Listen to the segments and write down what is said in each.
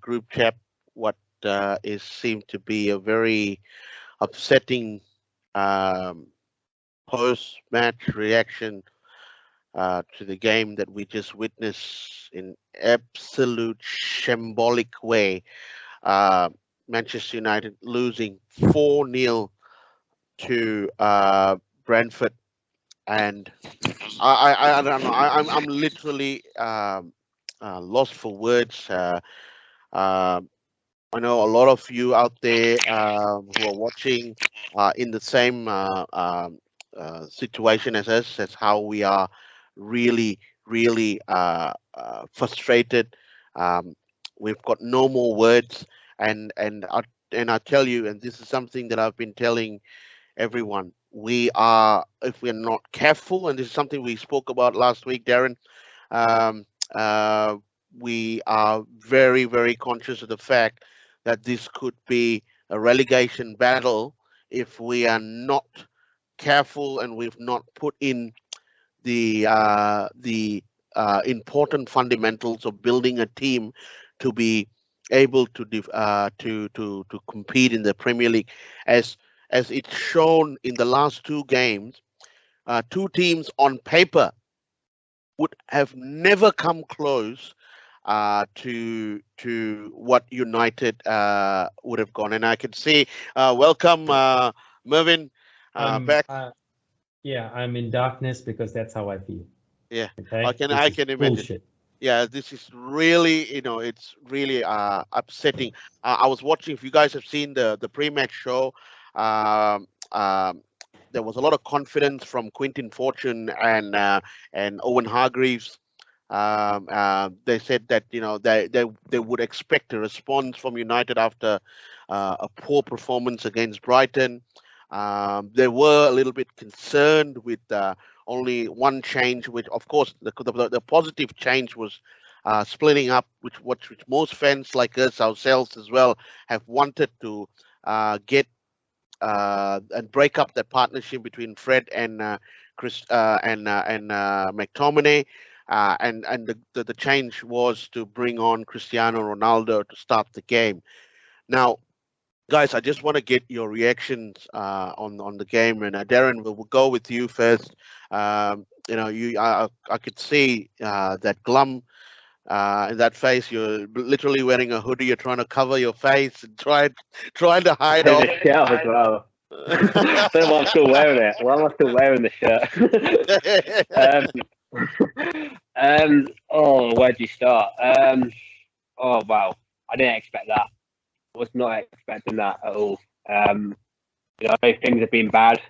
group chat what is seemed to be a very upsetting um, post-match reaction to the game that we just witnessed in absolute shambolic way. Uh, Manchester United losing 4-0 to Brentford, and I don't know. I'm literally lost for words. Uh, I know a lot of you out there who are watching in the same situation as us. That's how we are really, really frustrated. Um, we've got no more words, and I tell you, and this is something that I've been telling everyone. We are, if we're not careful, and this is something we spoke about last week, Darren. Um, uh, we are very, very conscious of the fact that this could be a relegation battle if we are not careful and we've not put in the important fundamentals of building a team to be able to to compete in the Premier League, as it's shown in the last two games. Two teams on paper would have never come close to what United would have gone. And I can see, welcome, Mervyn, Um, back. uh, yeah, I'm in darkness because that's how I feel. Yeah, Okay, I this is can imagine. bullshit. Yeah, this is really, it's really upsetting. I was watching. If you guys have seen the pre-match show, um, um, there was a lot of confidence from Quintin Fortune and Owen Hargreaves. They said that they would expect a response from United after a poor performance against Brighton. They were a little bit concerned with only one change, which of course the positive change was splitting up, which most fans like us ourselves as well have wanted to get and break up the partnership between Fred and Chris and McTominay. And the change was to bring on Cristiano Ronaldo to start the game. Now, guys, I just want to get your reactions on the game, and Darren, we'll go with you first. I could see that glum in that face. You're literally wearing a hoodie. You're trying to cover your face and trying to hide Take off. the shirt off as well. I don't know why I'm still wearing it. Why am I still wearing the shirt? Oh, where do you start? Oh, wow. I didn't expect that. I was not expecting that at all. Things have been bad,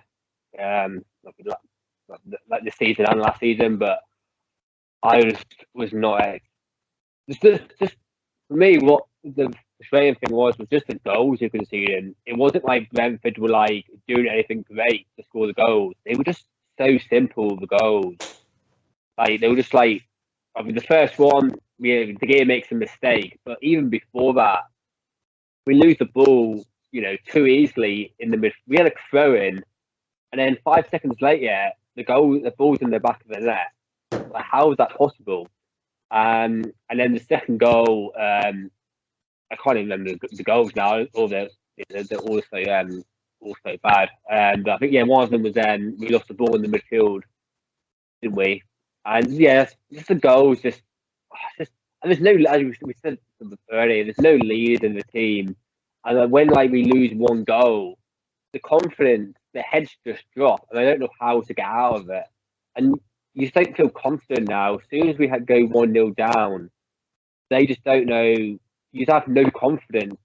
like this season and last season, but I was not. Just for me, what the frustrating thing was just the goals you could see. And it wasn't like Brentford were like doing anything great to score the goals. They were just so simple, the goals. Like they were just like, I mean, the first one, the game makes a mistake, but even before that, we lose the ball, too easily in the mid. We had a throw in, and then 5 seconds later, the ball's in the back of the net. Like, how is that possible? And then the second goal, I can't even remember the goals now. All they're also bad. And I think one of them was we lost the ball in the midfield, didn't we? And just the goals, and there's no, as we said earlier, there's no lead in the team. And when we lose one goal, the confidence, the heads just drop, and I don't know how to get out of it. And you just don't feel confident now. As soon as we go 1-0 down, they just don't know. You just have no confidence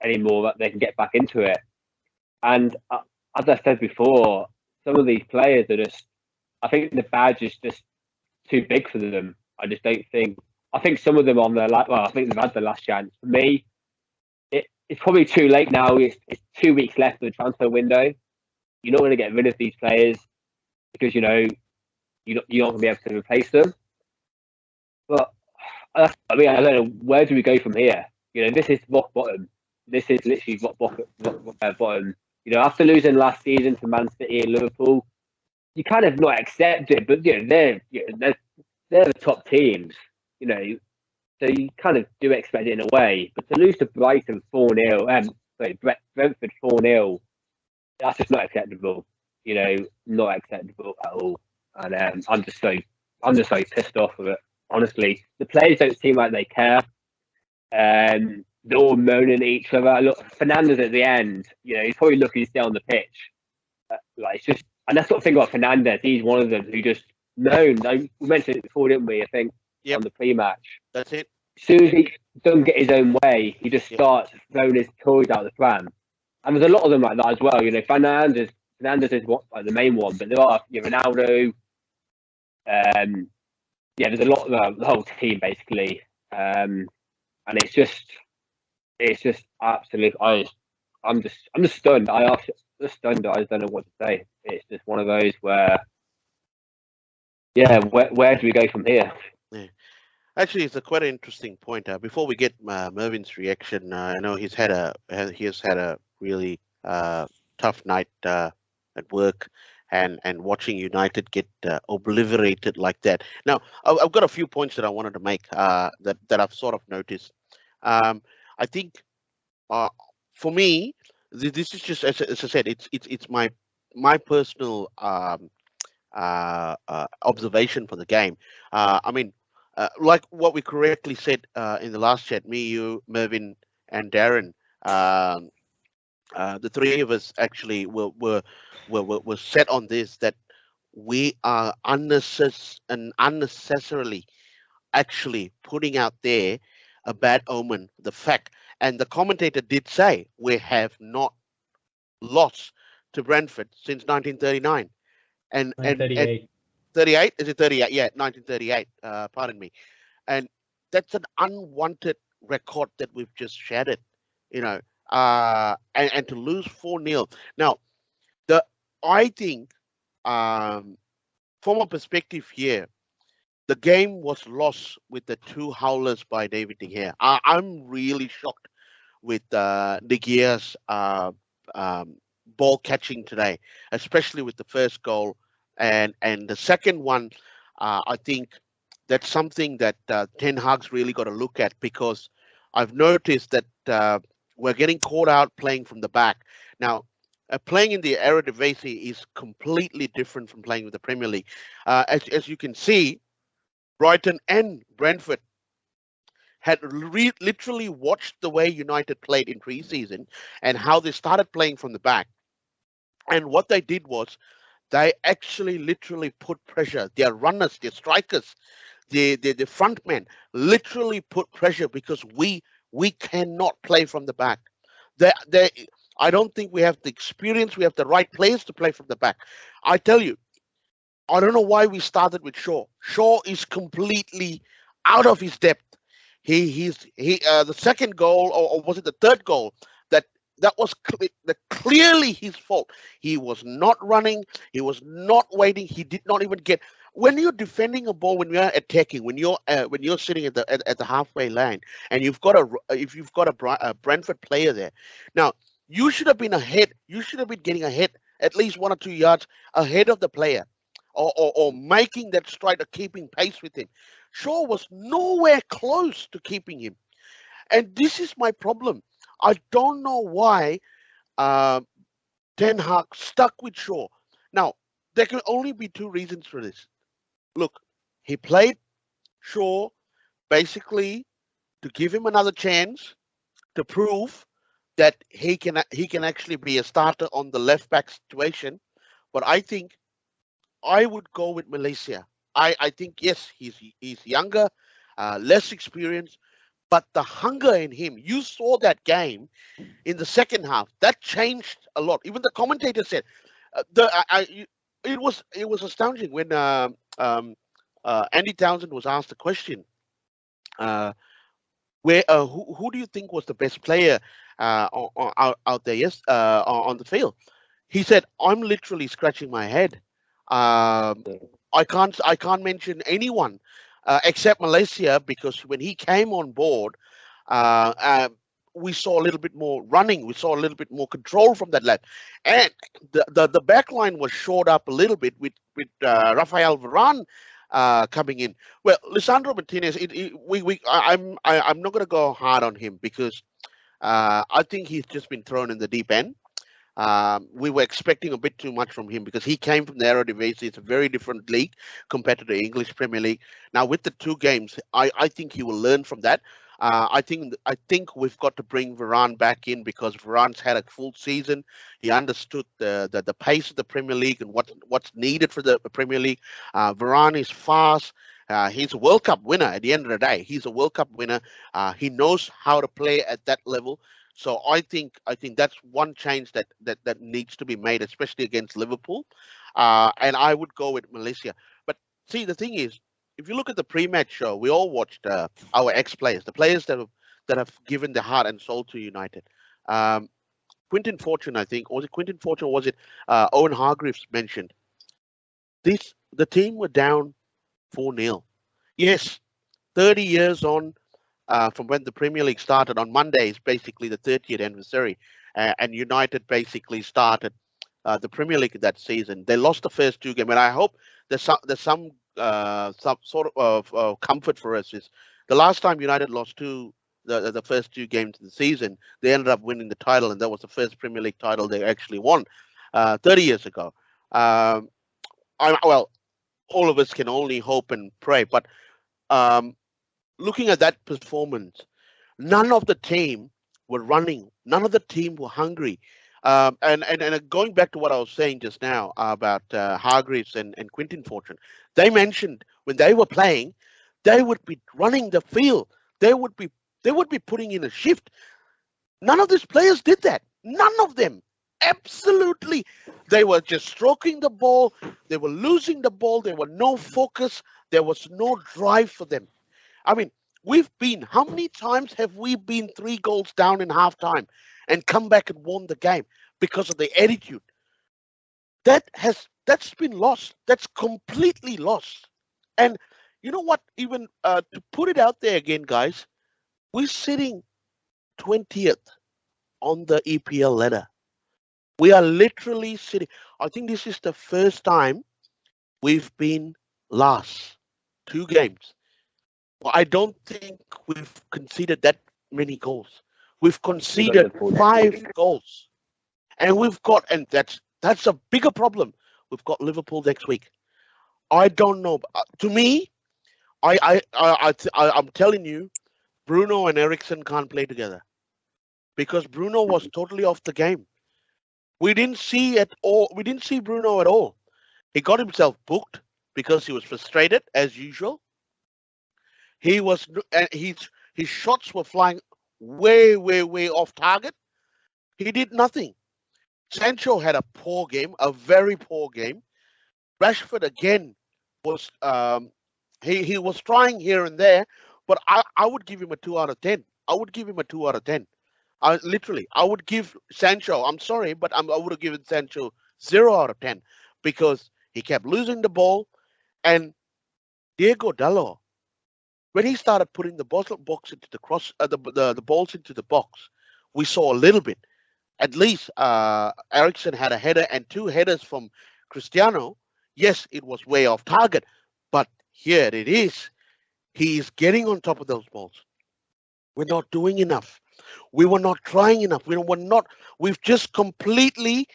anymore that they can get back into it. And as I said before, some of these players are just. I think the badge is just too big for them. I just don't think. I think some of them on the I think they've had the last chance. For me, it's probably too late now. It's 2 weeks left of the transfer window. You're not going to get rid of these players because you're not going to be able to replace them. But I don't know, where do we go from here? This is rock bottom. This is literally rock bottom. After losing last season to Man City and Liverpool, you kind of not accept it. But they're the top teams. So you kind of do expect it in a way. But to lose to Brighton 4-0, Brentford 4-0, that's just not acceptable. You know, not acceptable at all. And I'm just so pissed off with it. Honestly, the players don't seem like they care. They're all moaning at each other. Look, Fernandez at the end, you know, he's probably lucky to stay on the pitch. Like, it's just, and that's what I think about Fernandez. He's one of them who just moaned. Like, we mentioned it before, didn't we? I think on the pre-match. That's it. As soon as he doesn't get his own way, he just starts throwing his toys out the pram. And there's a lot of them like that as well. You know, Fernandez is what, like the main one, but there are Ronaldo. There's a lot of the whole team basically, and it's just absolute. I'm just stunned. Just stunned. I just don't know what to say. It's just one of those where, where do we go from here? Yeah. Actually, it's a quite an interesting point. Before we get Mervin's reaction, I know he has had a really tough night at work, and watching United get obliterated like that. Now, I've got a few points that I wanted to make that I've sort of noticed. I think for me, this is just as I said, it's my personal observation for the game. I mean, like what we correctly said in the last chat, me, you, Mervin, and Darren, the three of us actually were set on this, that we are unnecessarily actually putting out there a bad omen. The fact, and the commentator did say, we have not lost to Brentford since 1939. And 38, is it 38? Yeah, 1938. Pardon me. And that's an unwanted record that we've just shattered, you know. And to lose 4-0. Now, I think from a perspective here, the game was lost with the two howlers by David De Gea. I'm really shocked with De Gea's ball catching today, especially with the first goal and the second one. I think that's something that Ten Hag's really got to look at, because I've noticed that we're getting caught out playing from the back. Now, playing in the Eredivisie is completely different from playing with the Premier League. As you can see, Brighton and Brentford had literally watched the way United played in pre-season and how they started playing from the back. And what they did was they actually literally put pressure. Their runners, their strikers, the front men literally put pressure, because we cannot play from the back. I don't think we have the experience. We have the right players to play from the back. I tell you, I don't know why we started with Shaw. Shaw is completely out of his depth. The second goal, or was it the third goal, that was clearly his fault. He was not running. He was not waiting. He did not even get. When you're defending a ball, when you're attacking, when you're sitting at the halfway line, and you've got a Brentford player there, now you should have been ahead. You should have been getting ahead, at least 1 or 2 yards ahead of the player, or making that stride, or keeping pace with him. Shaw was nowhere close to keeping him, and this is my problem. I don't know why Ten Hag stuck with Shaw. Now, there can only be two reasons for this. Look, he played Shaw basically to give him another chance to prove that he can actually be a starter on the left back situation. But I think I would go with Malaysia. I think, yes, he's younger, less experienced, but the hunger in him, you saw that game in the second half, that changed a lot. Even the commentator said it was astounding when Andy Townsend was asked the question, who do you think was the best player out there on the field? He said, I'm literally scratching my head. I can't mention anyone except Malaysia, because when he came on board, we saw a little bit more running. We saw a little bit more control from that lad, and the back line was shored up a little bit with Rafael Varane coming in. Well, Lisandro Martinez, I'm not going to go hard on him because I think he's just been thrown in the deep end. We were expecting a bit too much from him because he came from the Eredivisie. It's a very different league compared to the English Premier League. Now, with the 2 games, I think he will learn from that. I think we've got to bring Varane back in because Varane's had a full season. He understood the pace of the Premier League and what's needed for the Premier League. Varane is fast. He's a World Cup winner at the end of the day. He's a World Cup winner. He knows how to play at that level. So I think that's one change that needs to be made, especially against Liverpool. And I would go with Malaysia. But see, the thing is, if you look at the pre-match show, we all watched our ex-players, the players that have given their heart and soul to United. Quinton Fortune, I think, or was it Quinton Fortune, or was it Owen Hargreaves mentioned? The team were down 4-0. Yes, 30 years on from when the Premier League started. On Monday is basically the 30th anniversary, and United basically started the Premier League that season. They lost the first 2 games, and I hope there's some sort of comfort for us. Is the last time United lost the first 2 games of the season, they ended up winning the title, and that was the first Premier League title they actually won 30 years ago. Well, all of us can only hope and pray, but looking at that performance, none of the team were running. None of the team were hungry. And going back to what I was saying just now about Hargreaves and Quinton Fortune, they mentioned when they were playing, they would be running the field. They would be putting in a shift. None of these players did that. None of them. Absolutely. They were just stroking the ball. They were losing the ball. There were no focus. There was no drive for them. I mean, how many times have we been 3 goals down in halftime and come back and won the game because of the attitude? That's been lost. That's completely lost. And you know what? Even to put it out there again, guys, we're sitting 20th on the EPL ladder. We are literally sitting. I think this is the first time we've been last 2 games. I don't think we've conceded that many goals. We've conceded 5 goals, and that's a bigger problem. We've got Liverpool next week. I don't know. To me, I'm telling you, Bruno and Eriksen can't play together because Bruno was totally off the game. We didn't see Bruno at all. He got himself booked because he was frustrated as usual. His shots were flying way off target. He did nothing. Sancho had a poor game, a very poor game. Rashford again was he was trying here and there, but I would give him a 2 out of 10. I would give him a 2 out of 10. I would give Sancho. I'm sorry, but I would have given Sancho 0 out of 10 because he kept losing the ball, and Diego Dalot, when he started putting the box into the the balls into the box, we saw a little bit. At least Eriksen had a header and 2 headers from Cristiano. Yes, it was way off target, but here it is. He is getting on top of those balls. We're not doing enough. We were not trying enough. We've just completely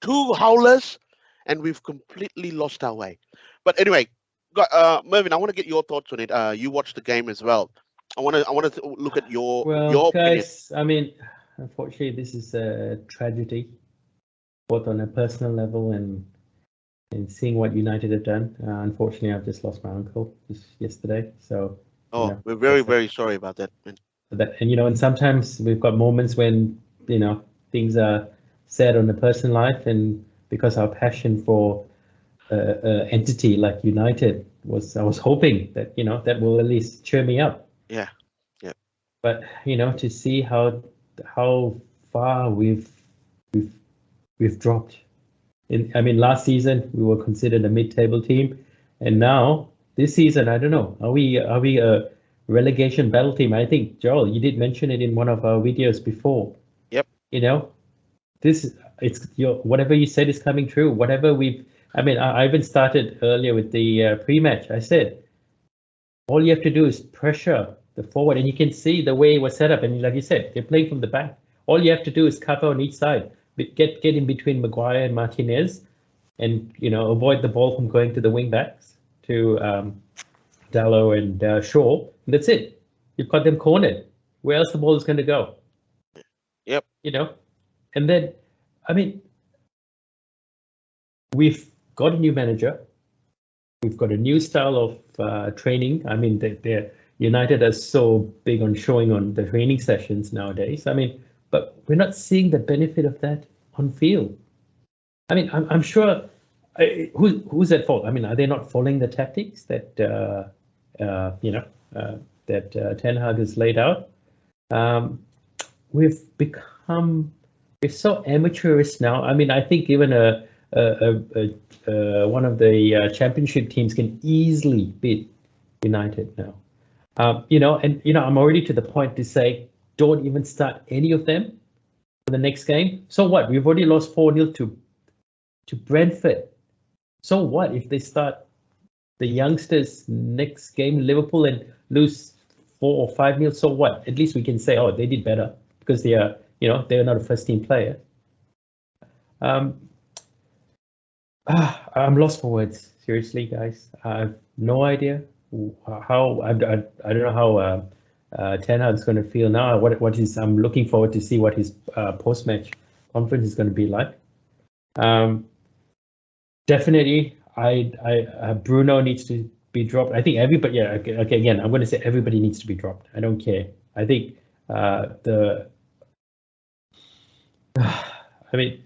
2 howlers, and we've completely lost our way. But anyway, Mervyn, I want to get your thoughts on it. You watched the game as well. I want to look at your guys. Opinion. I mean, unfortunately, this is a tragedy, both on a personal level and seeing what United have done. Unfortunately, I've just lost my uncle just yesterday. So, we're very sorry about that. And sometimes we've got moments when things are sad on the personal life, and because our passion for entity like United I was hoping that that will at least cheer me up. Yeah. But to see how far we've dropped. Last season we were considered a mid-table team, and now this season I don't know. Are we a relegation battle team? I think Joel, you did mention it in one of our videos before. Yep. Whatever you said is coming true. Whatever I mean, I even started earlier with the pre-match. I said, all you have to do is pressure the forward, and you can see the way it was set up. And like you said, they're playing from the back. All you have to do is cover on each side, get in between Maguire and Martinez, and avoid the ball from going to the wing backs to Dallo and Shaw. And that's it. You've got them cornered. Where else the ball is going to go? Yep. And then, I mean, we've got a new manager. We've got a new style of training. I mean, they're United are so big on showing on the training sessions nowadays. I mean, but we're not seeing the benefit of that on field. I mean, I'm sure. Who's at fault? I mean, are they not following the tactics that that Ten Hag has laid out? We're so amateurish now. I mean, I think even one of the championship teams can easily beat United now. I'm already to the point to say, don't even start any of them for the next game. So what? We've already lost 4-0 to Brentford. So what if they start the youngsters next game in Liverpool and lose 4 or 5-0? So what? At least we can say, oh, they did better because they are, they're not a first team player. I'm lost for words. Seriously, guys, I have no idea how. I don't know how Ten Hag's going to feel now. I'm looking forward to see what his post-match conference is going to be like. Definitely, Bruno needs to be dropped. I think everybody. Yeah. Okay. Again, I'm going to say everybody needs to be dropped. I don't care. I think I mean,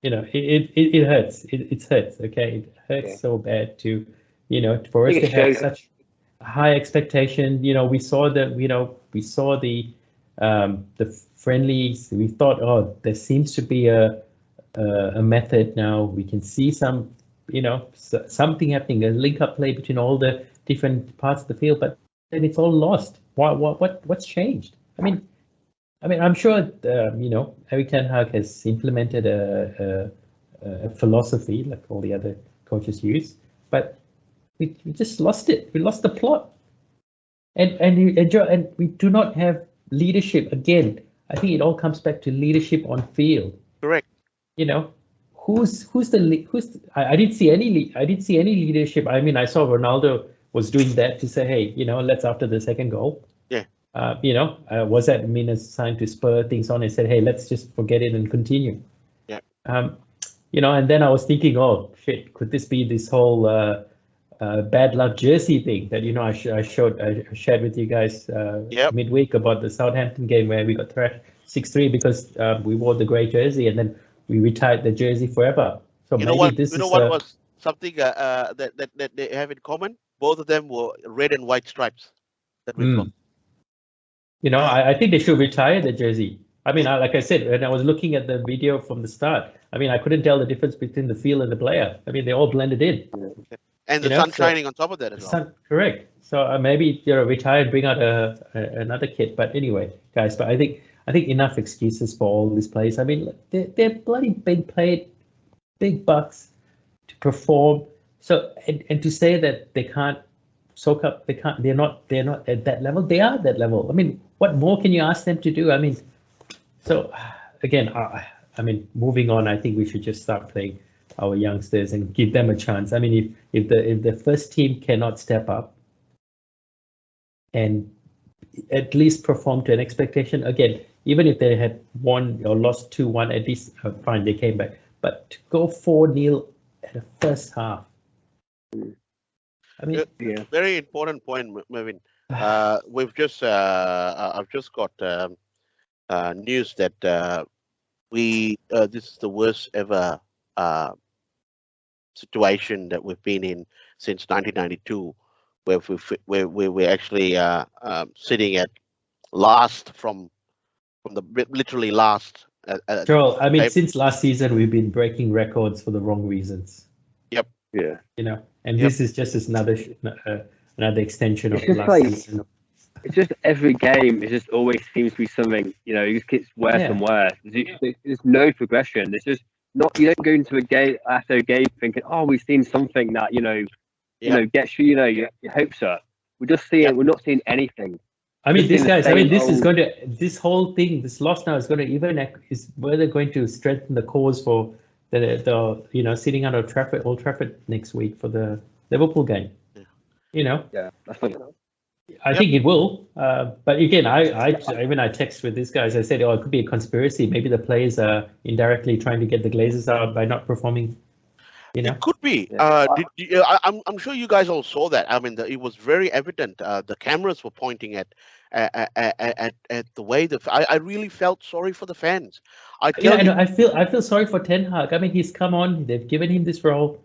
it hurts. It hurts. Okay, it hurts so bad to, for us to have such high expectation. We saw that. We saw the friendlies. We thought, oh, there seems to be a method now. We can see some, something happening, a link-up play between all the different parts of the field, but then it's all lost. What's changed? I mean, I'm sure Eric Ten Hag has implemented a philosophy like all the other coaches use, but we just lost it. We lost the plot, and we do not have leadership. Again, I think it all comes back to leadership on field. Correct. I didn't see any leadership. I mean, I saw Ronaldo was doing that to say, hey, let's after the second goal. Yeah. Was that a sign to spur things on and said, hey, let's just forget it and continue. Yeah. And then I was thinking, oh shit, could this be this whole bad luck jersey thing that I shared with you guys midweek about the Southampton game where we got thrashed 6-3 because we wore the grey jersey and then we retired the jersey forever. So what was something that they have in common? Both of them were red and white stripes that we got. I think they should retire the jersey. I mean, like I said, when I was looking at the video from the start, I mean, I couldn't tell the difference between the field and the player. I mean, they all blended in. And the sun shining on top of that as well. Correct. So maybe retire and bring out another kit. But anyway, guys, but I think enough excuses for all these players. I mean, they're bloody being paid big bucks to perform. So and to say that they can't soak up, they're not at that level. They are at that level. I mean, what more can you ask them to do? I mean, so again, moving on, I think we should just start playing our youngsters and give them a chance. I mean, if the first team cannot step up and at least perform to an expectation, again, even if they had won or lost 2-1, at least fine, they came back. But to go 4-0 at the first half, I mean, very important point, Mervin. We've just I've just got news that this is the worst ever situation that we've been in since 1992, where we're actually sitting at last from the literally last. Joel, I mean, since last season we've been breaking records for the wrong reasons. Yep. Yeah. And this is just another extension of the last season. It's just every game. It just always seems to be something. It just gets worse and worse. There's no progression. There's just not you don't go into a game after a game thinking, oh, we've seen something that gets you your hopes up. We're just seeing we're not seeing anything. I mean, Just these guys. I seeing mean, the same this whole thing, this loss now is going to even is where they're going to strengthen the cause for the sitting out of Old Trafford next week for the Liverpool game. Yeah, that's what I think it will. But again, when I text with these guys, I said, it could be a conspiracy. Maybe the players are indirectly trying to get the Glazers out by not performing. It could be. Yeah. I'm sure you guys all saw that. I mean, it was very evident. The cameras were pointing at the way I really felt sorry for the fans. I tell you, I feel sorry for Ten Hag. I mean, he's come on. They've given him this role.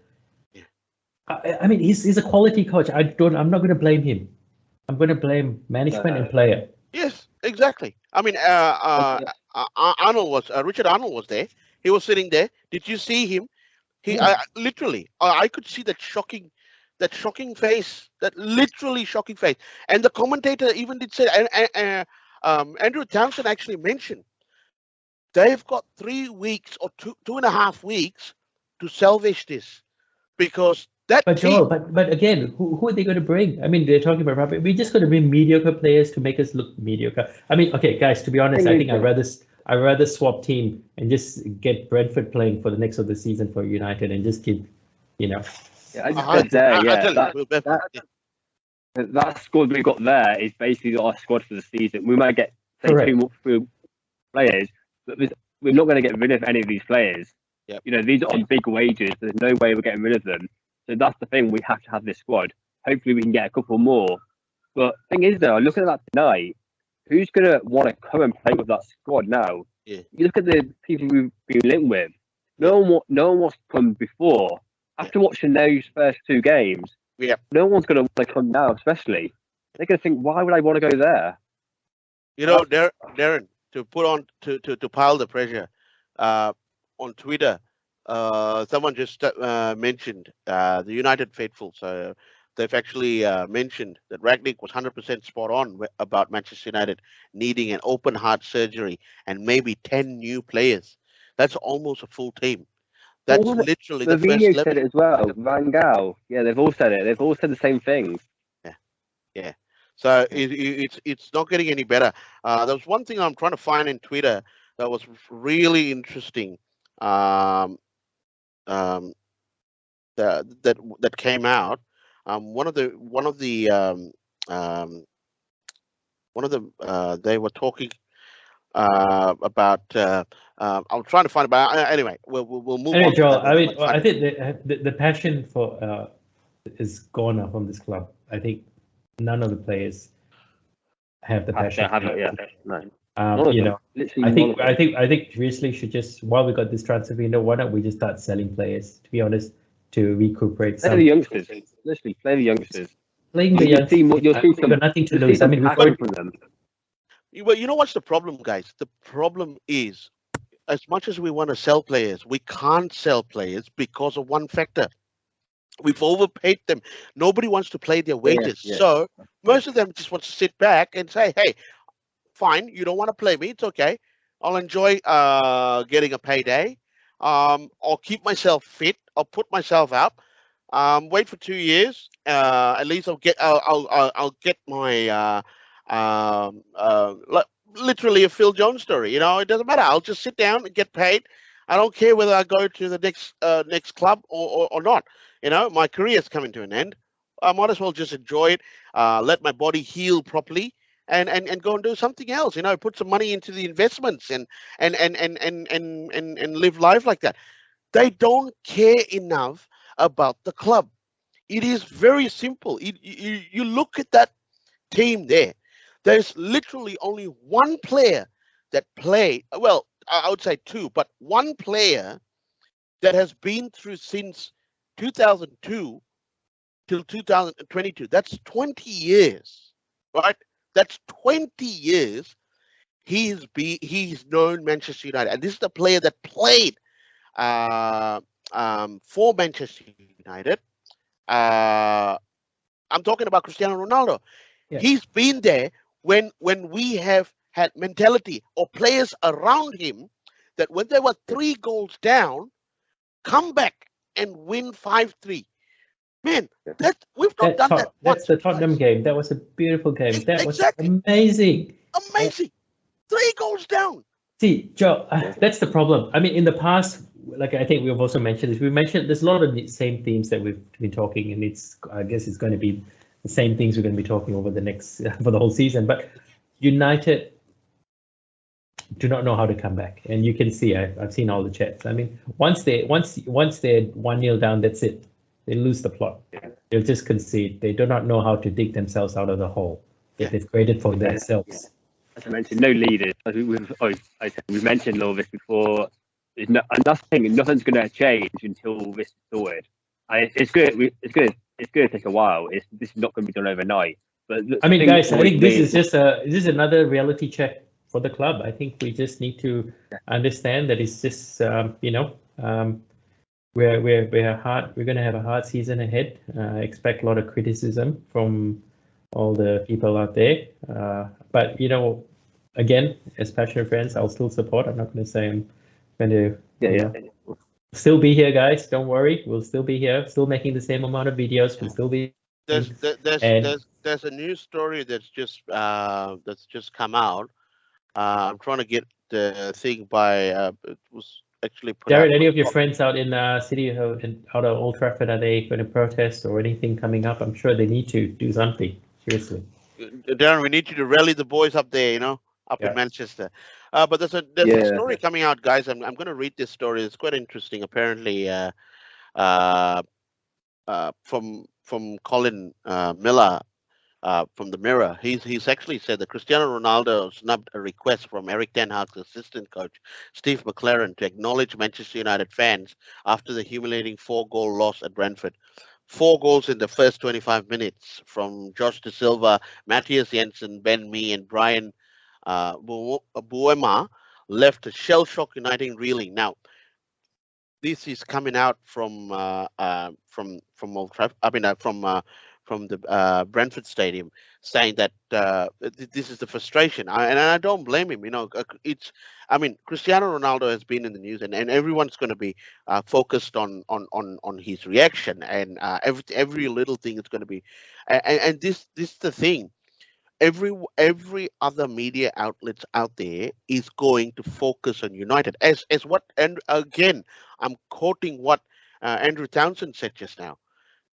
I mean, he's a quality coach. I'm not going to blame him. I'm going to blame management and player. Yes, exactly. I mean, Richard Arnold was there. He was sitting there. Did you see him? Literally, I could see that shocking face, that literally shocking face. And the commentator even did say, Andrew Townsend actually mentioned, they've got 3 weeks or 2.5 weeks to salvage this, because that. But Joel, but again, who are they going to bring? I mean, they're talking about Robert. We're just going to bring mediocre players to make us look mediocre. I mean, okay, guys, to be honest, I think I'd rather swap team and just get Brentford playing for the next of the season for United and just keep, Yeah, that squad we've got there is basically our squad for the season. We might get 2 more players, but we're not going to get rid of any of these players. Yep. These are on big wages. There's no way we're getting rid of them. So that's the thing. We have to have this squad. Hopefully, we can get a couple more. But the thing is, though, looking at that tonight, who's going to want to come and play with that squad now? Yeah. You look at the people we've been linked with. No one wants to come before. After watching those first 2 games, no one's going to want to come now, especially. They're going to think, why would I want to go there? Darren, to put on, to pile the pressure, on Twitter, someone just mentioned the United faithful. So they've actually mentioned that Ragnick was 100% spot on about Manchester United needing an open heart surgery and maybe 10 new players. That's almost a full team. That's literally the first 11. Said it as well. Van Gaal. Yeah, they've all said it. They've all said the same things. Yeah. So it's not getting any better. There was one thing I'm trying to find in Twitter that was really interesting. That came out. One of the they were talking about. I'm trying to find about. Anyway, we'll move on. Joel, I mean, I think the passion for is gone now from this club. I think none of the players have the passion. No. I think Risley should just, while we got this transfer window, why don't we just start selling players? To be honest, to recuperate. Play the youngsters. Literally, play the youngsters. Playing the youngsters. You've got nothing to lose. I mean, we've got them. Well, you know what's the problem, guys? The problem is, as much as we want to sell players, we can't sell players because of one factor. We've overpaid them. Nobody wants to play their wages. So most of them just want to sit back and say, hey, fine, you don't want to play me. It's okay. I'll enjoy getting a payday. I'll keep myself fit. I'll put myself up. Wait for 2 years. At least I'll get my literally a Phil Jones story. It doesn't matter. I'll just sit down and get paid. I don't care whether I go to the next club or not. My career's coming to an end. I might as well just enjoy it. Let my body heal properly. And go and do something else, put some money into the investments and live life like that. They don't care enough about the club. It is very simple. You look at that team there. There's literally only one player that played. Well, I would say 2, but one player that has been through since 2002 till 2022. That's 20 years, right? That's 20 years he's known Manchester United. And this is the player that played for Manchester United. I'm talking about Cristiano Ronaldo. Yeah. He's been there when we have had mentality or players around him that when they were 3 goals down, come back and win 5-3. Man, we've not done that. That's the Tottenham game. That was a beautiful game. That was amazing. Amazing. 3 goals down. See, Joe, that's the problem. I mean, in the past, like I think we've also mentioned this. We mentioned there's a lot of the same themes that we've been talking, and I guess it's going to be the same things we're going to be talking over the next for the whole season. But United do not know how to come back, and you can see I've seen all the chats. I mean, once they're 1-0 down, that's it. They lose the plot. They'll just concede. They do not know how to dig themselves out of the hole that they've created for themselves. As I mentioned, no leaders. We've mentioned all this before. There's nothing's going to change until this is sorted. It's going to take a while. This is not going to be done overnight. But I mean, guys, I think this is another reality check for the club. I think we just need to understand that it's just we're going to have a hard season ahead. Expect a lot of criticism from all the people out there. But again, as passionate friends, I'll still support. I'm not going to say I'm going to still be here, guys. Don't worry, we'll still be here, still making the same amount of videos. We'll still be. There's a news story that's just come out. I'm trying to get the thing by it was actually put Jared, out. any of your friends out in City out of Old Trafford, are they going to protest or anything coming up? I'm sure they need to do something. Seriously, Darren, we need you to rally the boys up there, up in Manchester. But there's a story coming out, guys. I'm going to read this story. It's quite interesting. Apparently, from Colin Miller from the Mirror. He's actually said that Cristiano Ronaldo snubbed a request from Eric Ten Hag's assistant coach Steve McLaren to acknowledge Manchester United fans after the humiliating 4-goal loss at Brentford. 4 goals in the first 25 minutes from Josh De Silva, Matthias Jensen, Ben Mee, and Brian Buema left a shell-shocked United reeling. Now, this is coming out from Old Trafford. I mean, from the Brentford Stadium, saying that this is the frustration, and I don't blame him. Cristiano Ronaldo has been in the news, and everyone's going to be focused on his reaction, and every little thing is going to be, and this is the thing. Every other media outlets out there is going to focus on United as what, and again, I'm quoting what Andrew Townsend said just now.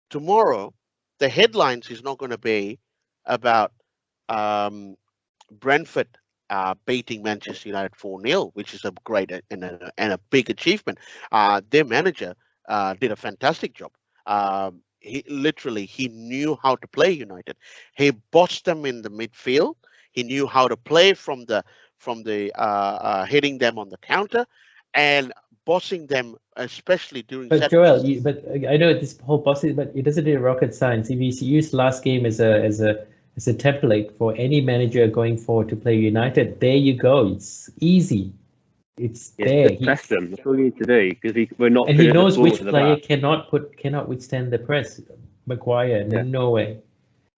Tomorrow, the headlines is not going to be about Brentford beating Manchester United 4-0, which is a great and a big achievement. Their manager did a fantastic job. He knew how to play United. He bossed them in the midfield. He knew how to play from the hitting them on the counter and bossing them, especially during. But Joel, but I know this whole bossing, but it doesn't do rocket science. If you use last game as a template for any manager going forward to play United, there you go. It's easy. It's there. Press them. That's all you need to do because we're not. And he knows which player cannot withstand the press. Maguire, no way.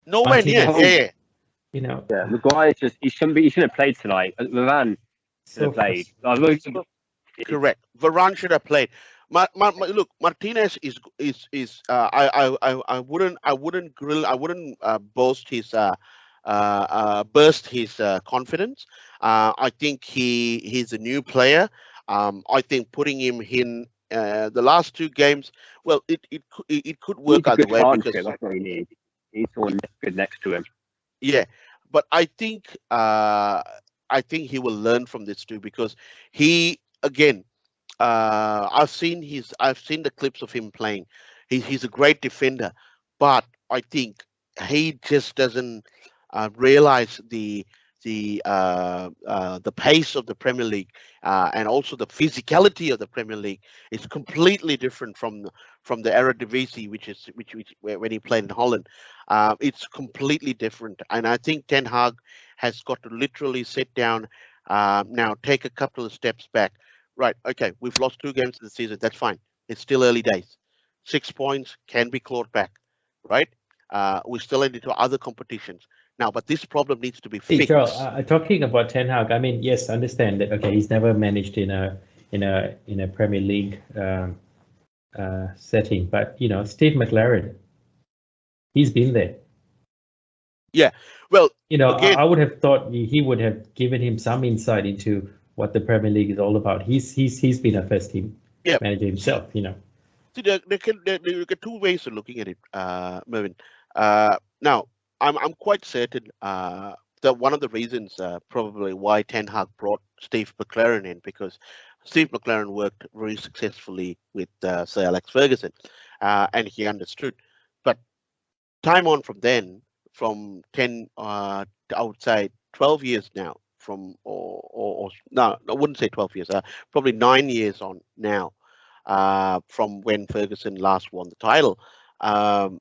Nowhere near. Maguire he shouldn't have played tonight. Varane should have played. Correct. Varane should have played. Look, Martinez is. I wouldn't boast his burst his confidence. I think he's a new player. I think putting him in the last 2 games, well, it could work either way because that's what he needs. He's someone good next to him. Yeah, but I think he will learn from this too because he again. I've seen the clips of him playing. He's a great defender, but I think he just doesn't realize the pace of the Premier League and also the physicality of the Premier League is completely different from the Eredivisie, which when he played in Holland. It's completely different, and I think Ten Hag has got to literally sit down now, take a couple of steps back. Right, okay, we've lost 2 games of the season. That's fine. It's still early days. 6 points can be clawed back, right? We're still into other competitions now, but this problem needs to be fixed. Charles, talking about Ten Hag, I mean, yes, I understand that. Okay, he's never managed in a Premier League setting. But Steve McLaren, he's been there. Yeah. Well, I again, would have thought he would have given him some insight into what the Premier League is all about. He's been a first team yeah. manager See, himself. see, there are two ways of looking at it, Mervin. Now, I'm quite certain that one of the reasons probably why Ten Hag brought Steve McLaren in, because Steve McLaren worked very successfully with Sir Alex Ferguson, and he understood. But time on from then, from 10, I would say 12 years now, or no, I wouldn't say 12 years, probably 9 years on now, from when Ferguson last won the title. Um,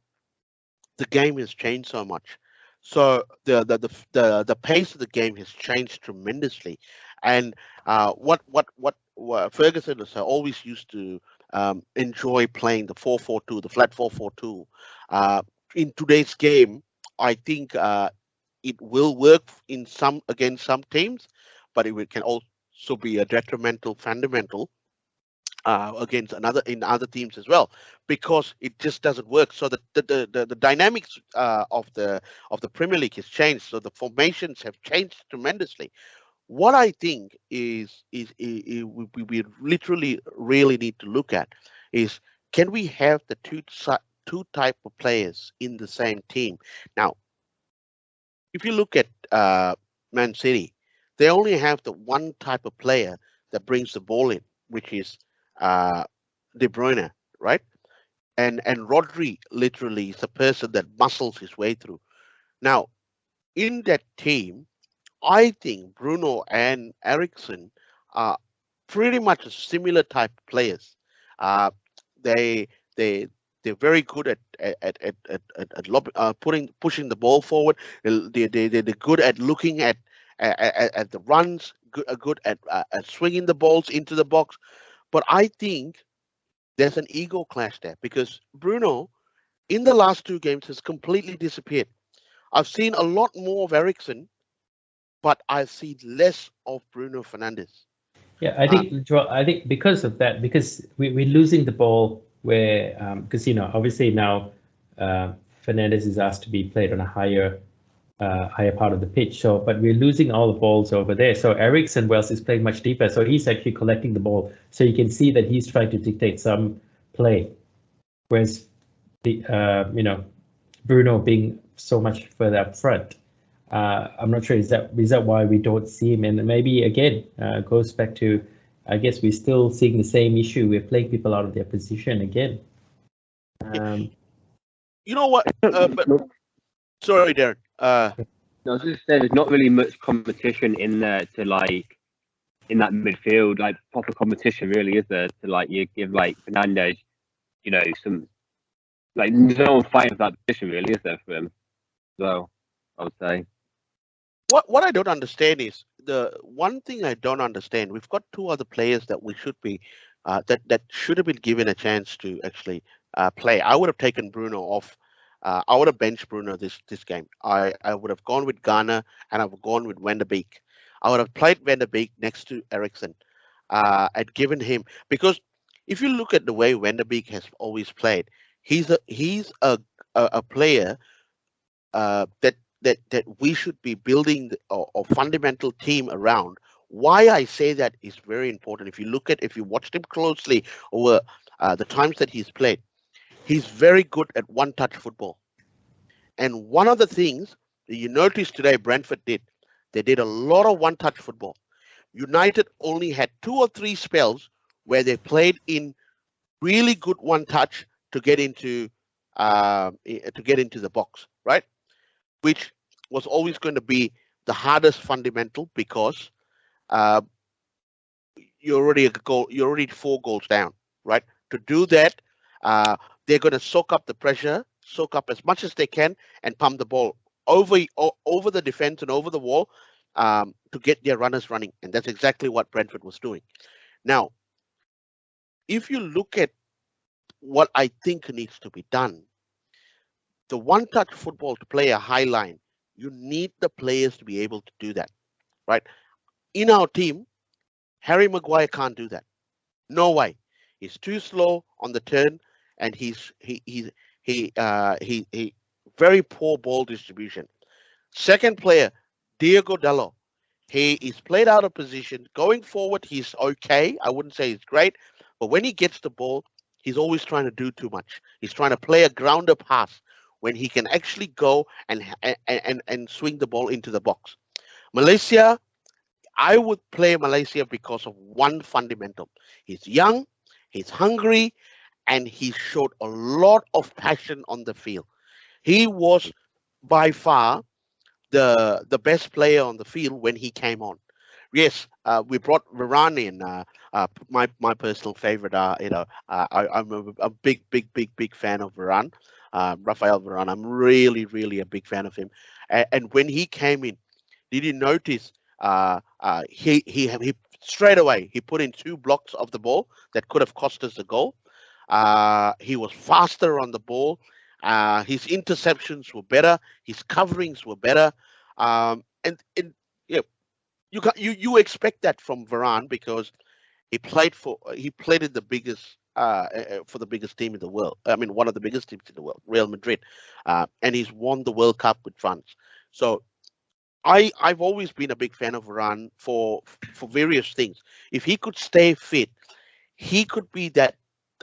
the game has changed so much. So the pace of the game has changed tremendously, and what Ferguson has always used to enjoy playing the 4-4-2, the flat 4-4-2. Uh, in today's game, I think it will work in some against some teams, but can also be a detrimental fundamental against in other teams as well, because it just doesn't work. So the dynamics of the Premier League has changed. So the formations have changed tremendously. What I think we literally really need to look at is, can we have the two type of players in the same team? Now, if you look at Man City, they only have the one type of player that brings the ball in, which is uh, De Bruyne, right? And Rodri literally is a person that muscles his way through. Now, in that team, I think Bruno and Ericsson are pretty much a similar type of players. Uh, they they they're very good at pushing the ball forward. They're good at looking at the runs. Good at swinging the balls into the box. But I think there's an ego clash there, because Bruno in the last two games has completely disappeared. I've seen a lot more of Ericsson, but I see less of Bruno Fernandes. Yeah, I Uh, think Joel, I think because of that, because we're losing the ball where because obviously now Fernandez is asked to be played on a higher part of the pitch. So, but we're losing all the balls over there. So Ericsson Wells is playing much deeper. So he's actually collecting the ball. So you can see that he's trying to dictate some play, whereas the Bruno being so much further up front. I'm not sure, is that why we don't see him? And maybe again goes back to, I guess we're still seeing the same issue. We're playing people out of their position again. you know what? But sorry, Darren. No, I was just saying, there's not really much competition in there to in that midfield, like proper competition, really, is there? To you give Fernandez, some no one fighting for that position, really, is there for him? So I would say. What I don't understand is, the one thing I don't understand. We've got two other players that we should be that should have been given a chance to actually play. I would have taken Bruno off. I would have benched Bruno this game. I would have gone with Ghana, and I would have gone with Van der Beek. I would have played Van der Beek next to Ericsson. I'd given him, because if you look at the way Van der Beek has always played, he's a player that we should be building a fundamental team around. Why I say that is very important. If you watched him closely over the times that he's played, he's very good at one-touch football. And one of the things that you notice today, Brentford they did a lot of one-touch football. United only had 2 or 3 spells where they played in really good one-touch to get into the box, right? Which was always going to be the hardest fundamental, because uh, you're already 4 goals down, right? To do that, they're going to soak up the pressure, soak up as much as they can, and pump the ball over the defense and over the wall, to get their runners running, and that's exactly what Brentford was doing. Now, if you look at what I think needs to be done, the one-touch football, to play a high line, you need the players to be able to do that, right? In our team, Harry Maguire can't do that. No way. He's too slow on the turn, and he very poor ball distribution. Second player, Diego Dallo. He is played out of position. Going forward, he's okay. I wouldn't say he's great, but when he gets the ball, he's always trying to do too much. He's trying to play a grounder pass when he can actually go and swing the ball into the box. Malaysia, I would play Malaysia because of one fundamental. He's young, he's hungry, and he showed a lot of passion on the field. He was by far the best player on the field when he came on. Yes, we brought Varane in. My personal favorite. I'm a big fan of Varane, Rafael Varane. I'm really a big fan of him. And when he came in, did you notice? He straight away he put in 2 blocks of the ball that could have cost us the goal. He was faster on the ball. His interceptions were better. His coverings were better. And yeah, you expect that from Varane because he played in the biggest for the biggest team in the world. I mean, one of the biggest teams in the world, Real Madrid, and he's won the World Cup with France. So I've always been a big fan of Varane for various things. If he could stay fit, he could be that.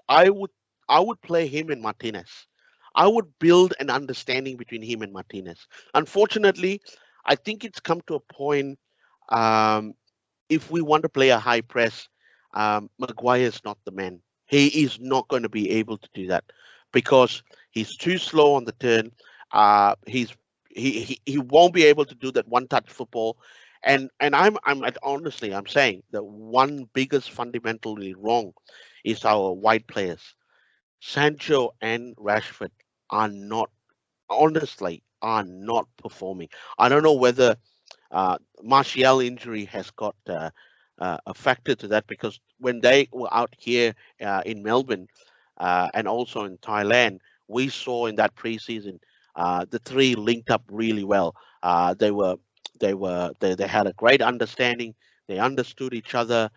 I would play him and Martinez. I would build an understanding between him and Martinez. Unfortunately, I think it's come to a point. If we want to play a high press, Maguire is not the man. He is not going to be able to do that because he's too slow on the turn. He won't be able to do that one-touch football. And honestly, I'm saying that one biggest fundamentally wrong is our wide players. Sancho and Rashford are not performing. I don't know whether Martial injury has got a factor to that because when they were out here in Melbourne and also in Thailand, we saw in that preseason the 3 linked up really well. They had a great understanding. They understood each other.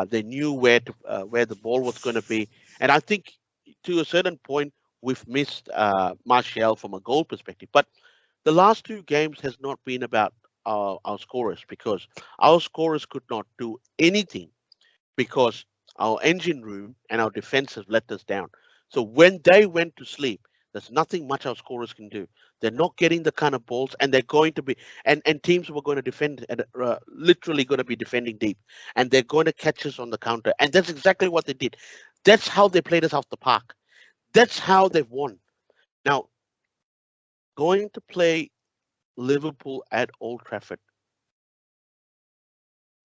They knew where the ball was going to be, and I think to a certain point we've missed Martial from a goal perspective. But the last 2 games has not been about our scorers because our scorers could not do anything because our engine room and our defense have let us down. So when they went to sleep, there's nothing much our scorers can do. They're not getting the kind of balls, and they're going to be, and teams were going to defend, literally going to be defending deep, and they're going to catch us on the counter. And that's exactly what they did. That's how they played us off the park. That's how they've won. Now, going to play Liverpool at Old Trafford,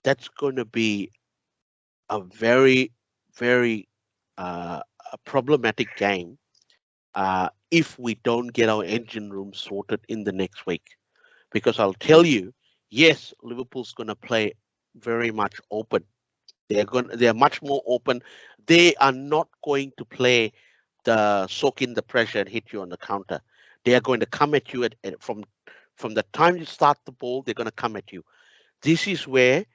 that's going to be a very problematic game if we don't get our engine room sorted in the next week. Because I'll tell you, yes, Liverpool's going to play very much open. They're much more open. They are not going to play the soak in the pressure and hit you on the counter. They are going to come at you from the time you start the ball. They're going to come at you. This is where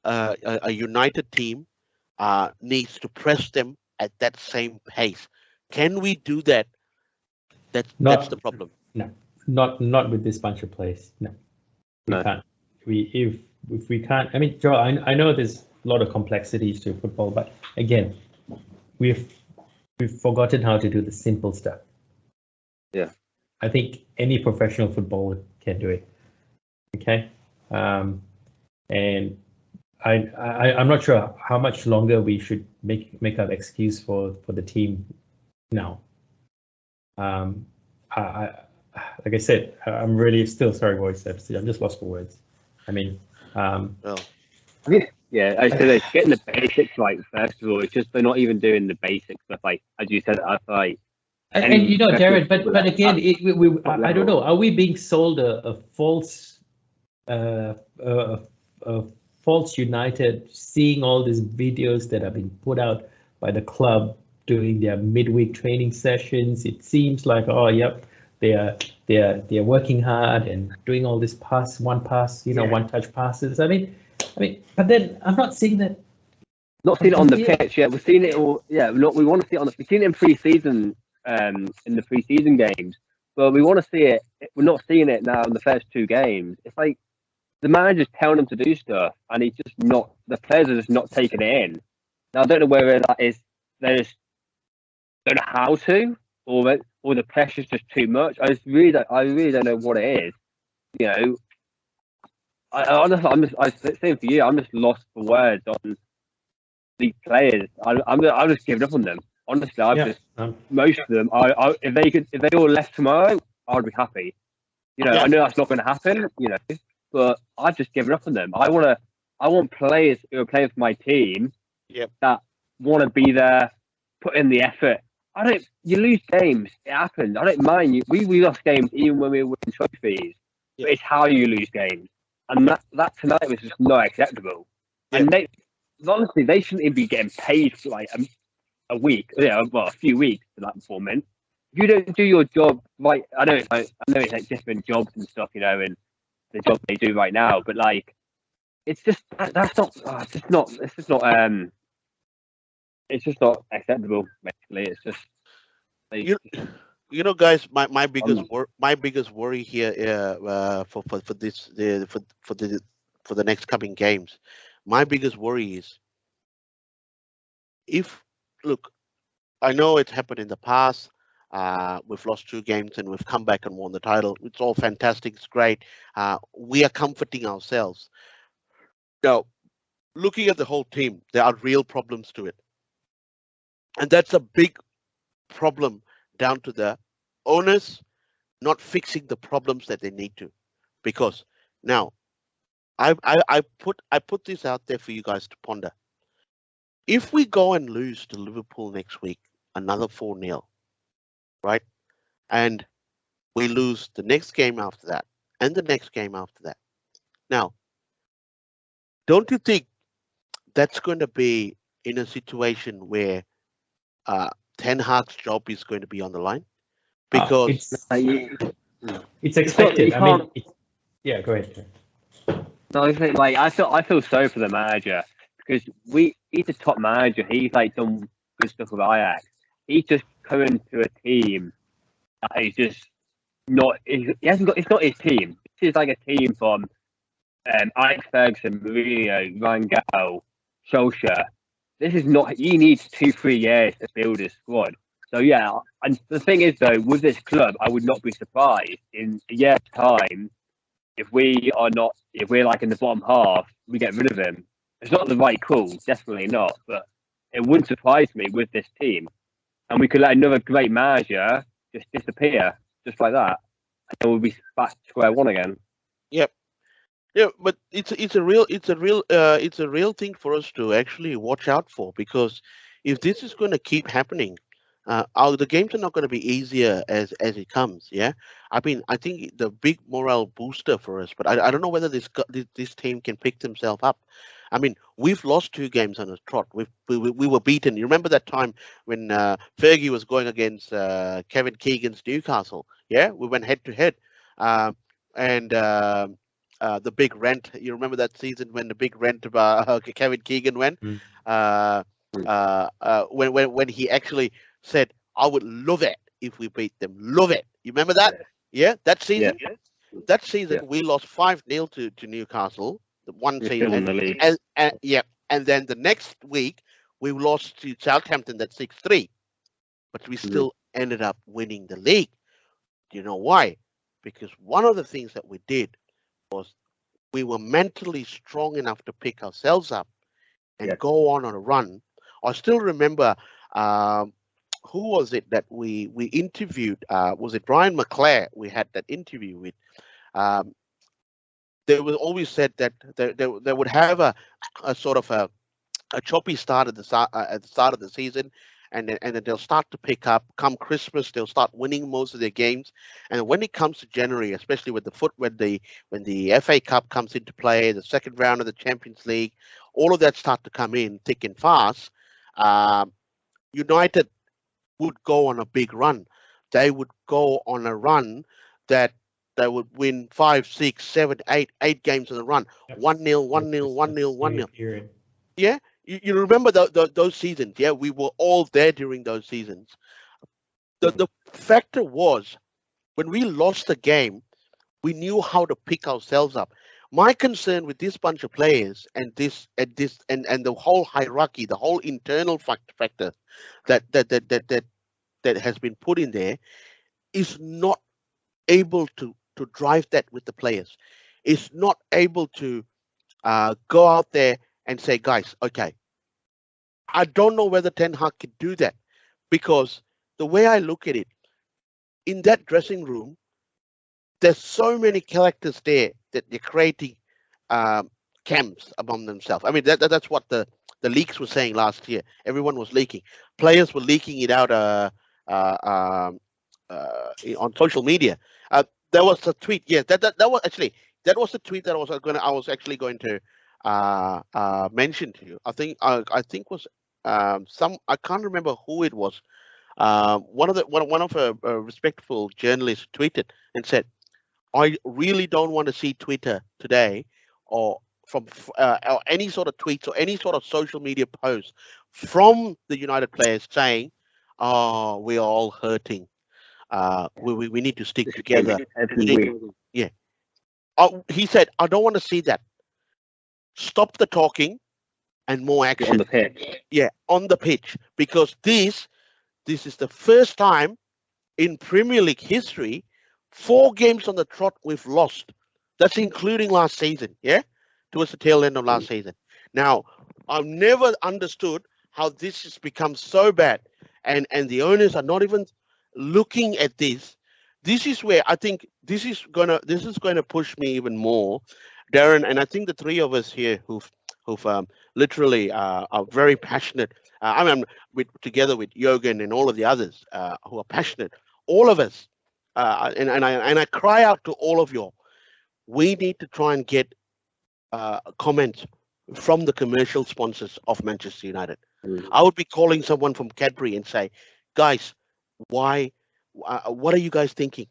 a united team needs to press them at that same pace. Can we do that? That's the problem. No, not with this bunch of players. No, we can't. If we can't, I mean, Joe, I know there's a lot of complexities to football, but again, we've forgotten how to do the simple stuff. Yeah, I think any professional footballer can do it. Okay, and I'm not sure how much longer we should make our excuse for the team now. Like I said, I'm really still sorry, boys. I'm just lost for words. I mean, yeah, I said like, getting the basics right first of all. It's just they're not even doing the basic stuff. Like as you said, I like. And you know, Jared, but again, I don't know. Are we being sold a false false United? Seeing all these videos that have been put out by the club doing their midweek training sessions, it seems like, oh, yep, they're working hard and doing all this one touch passes. I mean, but then I'm not seeing that Not seen it on the pitch yet. We've seen it all. Yeah, we want to see it on the. We've seen it in pre-season, in the pre-season games, but we want to see it. We're not seeing it now in the first two games. It's like the manager's telling them to do stuff, and he's just not. The players are just not taking it in. Now I don't know whether that is they just don't know how to, or the pressure's just too much. I really don't know what it is. You know, I honestly, same for you. I'm just lost for words on these players. I'm just giving up on them. Honestly, most of them. If they all left tomorrow, I'd be happy. You know, I know that's not going to happen. You know, but I've just given up on them. I want players who are playing for my team. That want to be there, put in the effort. You lose games. It happens. I don't mind you. We lost games even when we were winning trophies. But it's how you lose games, and that tonight was just not acceptable. And honestly, they shouldn't even be getting paid for like a week. A few weeks for that performance. If you don't do your job right, I know it's like different jobs and stuff, you know, and the job they do right now. But like, it's just that's not. It's just not. It's just not acceptable. Basically, it's just. You know, guys, my biggest worry here for the next coming games, my biggest worry is look, I know it's happened in the past. We've lost 2 games and we've come back and won the title. It's all fantastic. It's great. We are comforting ourselves. Now, looking at the whole team, there are real problems to it, and that's a big problem down to the owners not fixing the problems that they need to. Because now I put this out there for you guys to ponder. If we go and lose to Liverpool next week, another 4-0, right? And we lose the next game after that and the next game after that. Now, don't you think that's going to be in a situation where Ten Hag's job is going to be on the line? Because it's expected. Yeah, go ahead. No, I feel sorry for the manager because he's a top manager. He's like done good stuff with Ajax. He's just coming to a team that is just not. He hasn't got. It's not his team. This is like a team from Alex Ferguson, Mourinho, Van Gaal, Solskjaer. This is not. He needs 2-3 years to build his squad. So yeah, and the thing is though, with this club, I would not be surprised in a year's time if we're like in the bottom half, we get rid of him. It's not the right call, definitely not. But it wouldn't surprise me with this team, and we could let another great manager just disappear, just like that, and then we'll be back to square one again. Yep. Yeah, but it's a real thing for us to actually watch out for, because if this is going to keep happening, the games are not going to be easier as it comes. Yeah, I mean, I think the big morale booster for us, but I don't know whether this team can pick themselves up. I mean, we've lost 2 games on a trot. We were beaten. You remember that time when Fergie was going against Kevin Keegan's Newcastle? Yeah, we went head to head, and the big rent. You remember that season when the big rent about Kevin Keegan went? When he actually said, "I would love it if we beat them. Love it." You remember that? Yeah, that season. Yeah. That season we lost 5-0 to Newcastle. The one season, and then the next week we lost to Southampton. That's 6-3, but we still ended up winning the league. Do you know why? Because one of the things that we did was we were mentally strong enough to pick ourselves up and go on a run. I still remember. Who was it that we interviewed? Was it Brian McLaren? We had that interview with. They was always said that they would have a sort of a choppy start at the start of the season, and then they'll start to pick up. Come Christmas, they'll start winning most of their games, and when it comes to January, especially with when the FA Cup comes into play, the second round of the Champions League, all of that start to come in thick and fast. United would go on a big run. They would go on a run that they would win 5, 6, 7, 8 games in a run. 1-0, 1-0, 1-0, 1-0. Yeah, you remember those seasons? Yeah, we were all there during those seasons. The factor was when we lost the game, we knew how to pick ourselves up. My concern with this bunch of players and the whole hierarchy, the whole internal factor that has been put in there is not able to drive that with the players. Is not able to go out there and say, guys, okay, I don't know whether Ten Hag can do that, because the way I look at it, in that dressing room, there's so many characters there that they're creating camps among themselves. I mean, that's what the leaks were saying last year. Everyone was leaking. Players were leaking it out on social media. There was a tweet. Yes, that was actually that was the tweet that I was actually going to mention to you. I think was I can't remember who it was. One of a respectful journalists tweeted and said, I really don't want to see Twitter today or or any sort of tweets or any sort of social media posts from the United players saying, "Oh, we're all hurting. We need to stick together." Yeah. He said, "I don't want to see that. Stop the talking and more action on the pitch." Yeah, on the pitch, because this is the first time in Premier League history, 4 games on the trot we've lost. That's including last season, yeah? Towards the tail end of last season. Now, I've never understood how this has become so bad, and the owners are not even looking at this. This is where I think this is gonna push me even more, Darren, and I think the three of us here who've literally are very passionate. I mean, together with Jürgen and all of the others who are passionate, all of us, and I cry out to all of you. We need to try and get comments from the commercial sponsors of Manchester United. I would be calling someone from Cadbury and say, guys, why? What are you guys thinking?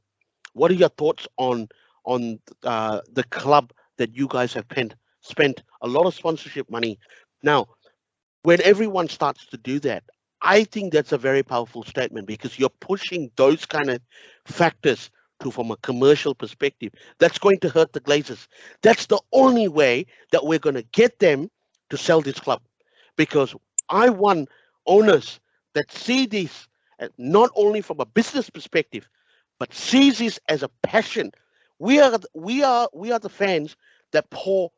What are your thoughts on the club that you guys have spent a lot of sponsorship money? Now, when everyone starts to do that, I think that's a very powerful statement, because you're pushing those kind of factors from a commercial perspective. That's going to hurt the Glazers. That's the only way that we're going to get them to sell this club, because I want owners that see this not only from a business perspective, but sees this as a passion. We are the fans that pour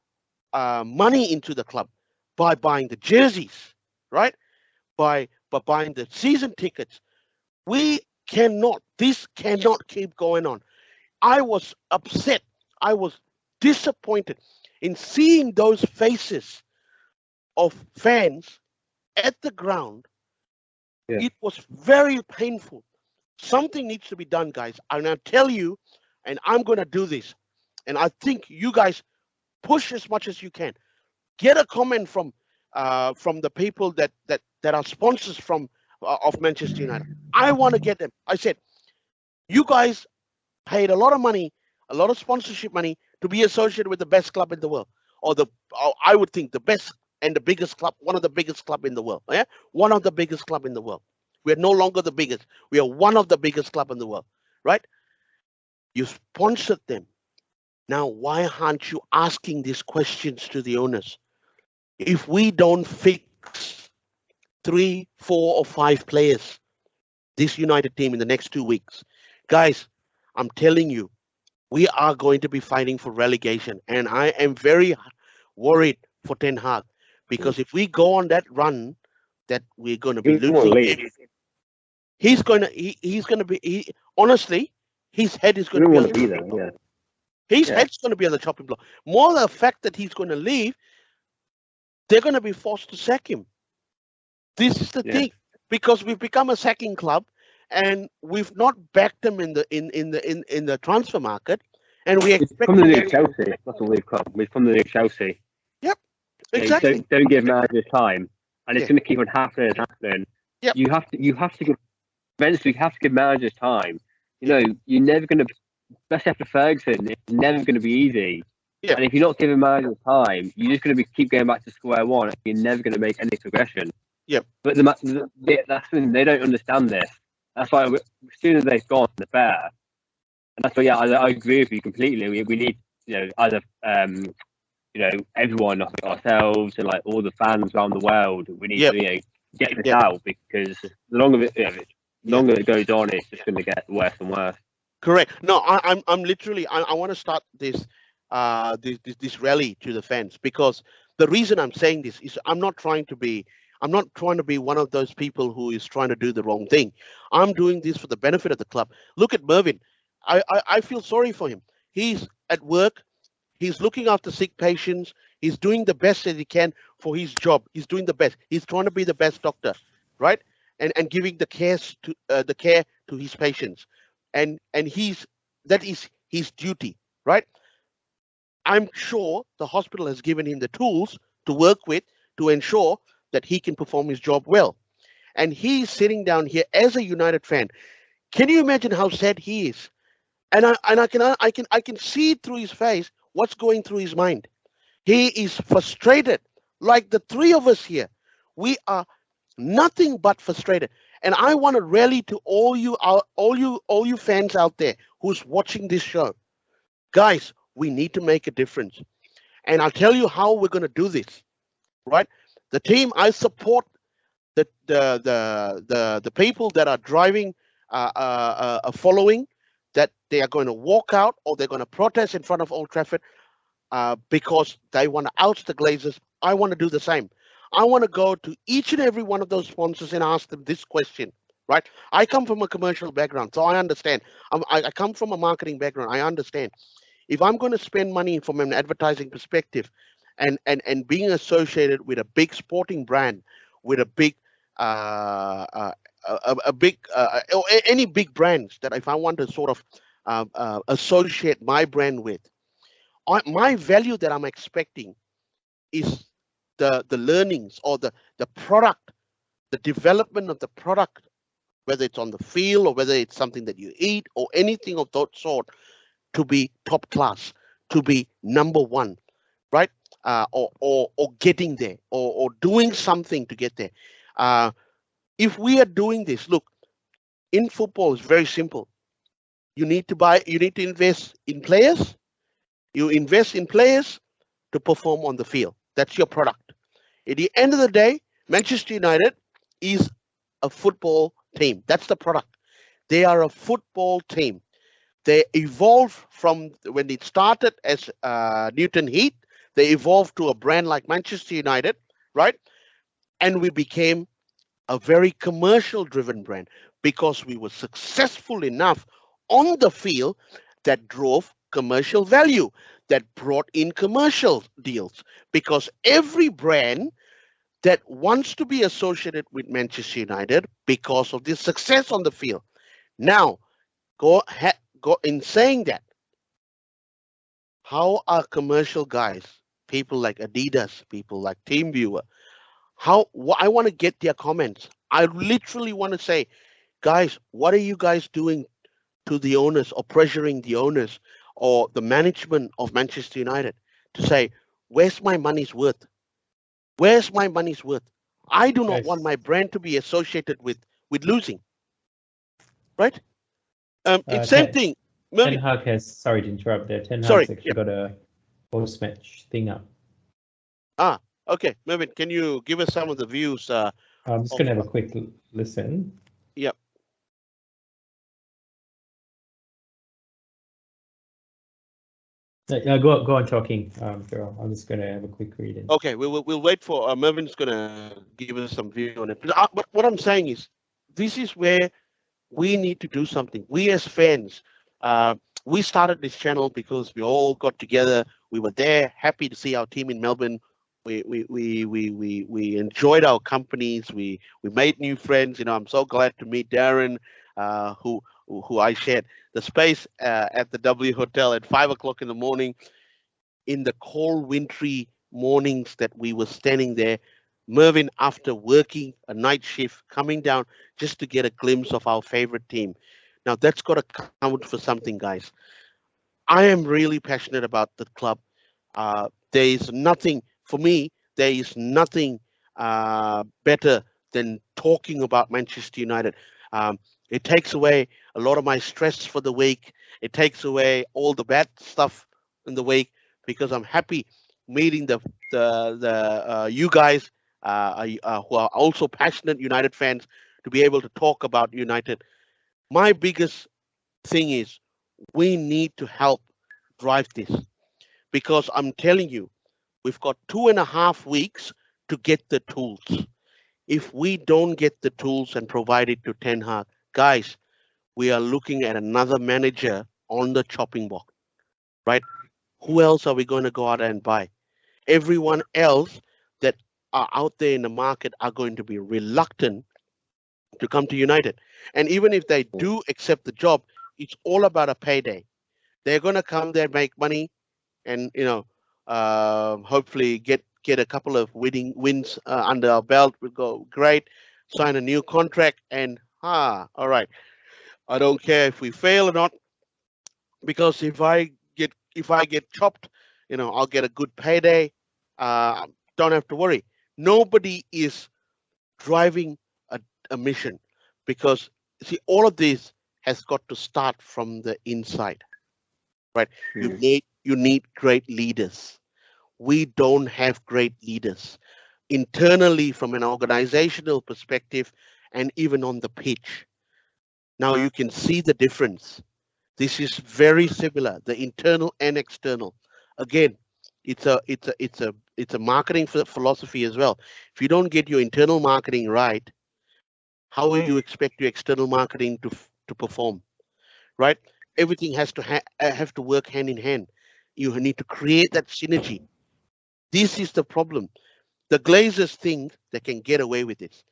money into the club by buying the jerseys, right? By buying the season tickets. This cannot keep going on. I was upset. I was disappointed in seeing those faces of fans at the ground. Yeah. It was very painful. Something needs to be done, guys. And I tell you, and I'm going to do this. And I think you guys push as much as you can. Get a comment from the people that are sponsors of Manchester United. I want to get them. I said, you guys paid a lot of money, a lot of sponsorship money to be associated with the best club in the world, or I would think the best and the biggest club, one of the biggest club in the world. Yeah, one of the biggest club in the world. We are no longer the biggest. We are one of the biggest club in the world, right? You sponsored them. Now, why aren't you asking these questions to the owners? If we don't fix 3, 4, or 5 players, this United team in the next 2 weeks, guys, I'm telling you, we are going to be fighting for relegation. And I am very worried for Ten Hag, because if we go on that run that we're going to be losing, he's going to be, honestly, his head is going to be on the chopping block. His head's going to be on the chopping block. More the fact that he's going to leave, they're going to be forced to sack him. This is the thing, because we've become a sacking club, and we've not backed them in the transfer market, and we expect. From the new Chelsea, that's what we've come. We've come to the new Chelsea. Yep, exactly. Don't give managers time, and it's going to keep on happening and happening. Yep. You have to give. Eventually, you have to give managers time. You know, you're never going to. Especially after Ferguson, it's never going to be easy. Yeah. And if you're not giving managers time, you're just going to keep going back to square one. And you're never going to make any progression. Yep. But that's when they don't understand this. That's why as soon as they've gone, they're better. And that's why, yeah, I agree with you completely. We need, either everyone, like ourselves and like all the fans around the world, we need to get this out, because the longer it goes on, it's just going to get worse and worse. Correct. No, I'm literally I want to start this rally to the fans, because the reason I'm saying this is I'm not trying to be one of those people who is trying to do the wrong thing. I'm doing this for the benefit of the club. Look at Mervyn. I feel sorry for him. He's at work. He's looking after sick patients. He's doing the best that he can for his job. He's doing the best. He's trying to be the best doctor, right? And giving the care to his patients. And that is his duty, right? I'm sure the hospital has given him the tools to work with to ensure that he can perform his job well. And he's sitting down here as a United fan. Can you imagine how sad he is? And I can see through his face what's going through his mind. He is frustrated, like the three of us here. We are nothing but frustrated. And I want to rally to all you fans out there who's watching this show. Guys, we need to make a difference. And I'll tell you how we're going to do this, right? The team I support, the people that are driving a following, that they are going to walk out or they're going to protest in front of Old Trafford because they want to oust the Glazers. I want to do the same. I want to go to each and every one of those sponsors and ask them this question, right? I come from a commercial background, so I understand. I come from a marketing background. I understand. If I'm going to spend money from an advertising perspective and being associated with a big sporting brand, with a big or any big brands, that if I want to sort of associate my brand with, my value that I'm expecting is the learnings or the product, the development of the product, whether it's on the field or whether it's something that you eat or anything of that sort, to be top class, to be number one, right? Or getting there, or doing something to get there. If we are doing this, look, in football, it's very simple. You need to invest in players. You invest in players to perform on the field. That's your product. At the end of the day, Manchester United is a football team. That's the product. They are a football team. They evolved from when it started as Newton Heath. They evolved to a brand like Manchester United, right? And we became a very commercial-driven brand because we were successful enough on the field that drove commercial value, that brought in commercial deals. Because every brand that wants to be associated with Manchester United because of the success on the field. Now, go in saying that, how are commercial guys, people like Adidas, people like TeamViewer, I want to get their comments. I literally want to say, guys, what are you guys doing to the owners, or pressuring the owners or the management of Manchester United to say, where's my money's worth? Where's my money's worth? I do not want my brand to be associated with losing, right? It's same thing. Ten Hag has, sorry to interrupt there, Ten Hag's actually got a post-match thing up. Okay, Mervyn, can you give us some of the views? I'm just going to have a quick listen. Yep. Go on talking, Phil. I'm just going to have a quick read. Okay, we'll wait for Mervyn's going to give us some view on it. But what I'm saying is, this is where we need to do something. We as fans, we started this channel because we all got together. We were there, happy to see our team in Melbourne. We enjoyed our companies. We made new friends. I'm so glad to meet Darren, who I shared the space at the W Hotel at 5 o'clock in the morning, in the cold, wintry mornings that we were standing there. Mervyn, after working a night shift, coming down just to get a glimpse of our favorite team. Now that's got to count for something, guys. I am really passionate about the club. There is nothing for me. There is nothing better than talking about Manchester United. Um, it takes away a lot of my stress for the week. It takes away all the bad stuff in the week because I'm happy meeting the you guys who are also passionate United fans to be able to talk about United. My biggest thing is we need to help drive this because I'm telling you, we've got 2.5 weeks to get the tools. If we don't get the tools and provide it to Ten Hag, guys, we are looking at another manager on the chopping block, right? Who else are we going to go out and buy? Everyone else that are out there in the market are going to be reluctant to come to United. And even if they do accept the job, it's all about a payday. They're going to come there, make money, and hopefully get a couple of wins under our belt. We'll go great, sign a new contract, and all right. I don't care if we fail or not because if I get chopped, I'll get a good payday. Don't have to worry. Nobody is driving a mission because see all of this has got to start from the inside, right? You need great leaders. We don't have great leaders internally from an organizational perspective and even on the pitch. Now you can see the difference. This is very similar, the internal and external. Again, it's a marketing philosophy as well. If you don't get your internal marketing right, how will you expect your external marketing to perform, right? Everything has to have to work hand in hand. You need to create that synergy. This is the problem. The Glazers think they can get away with this.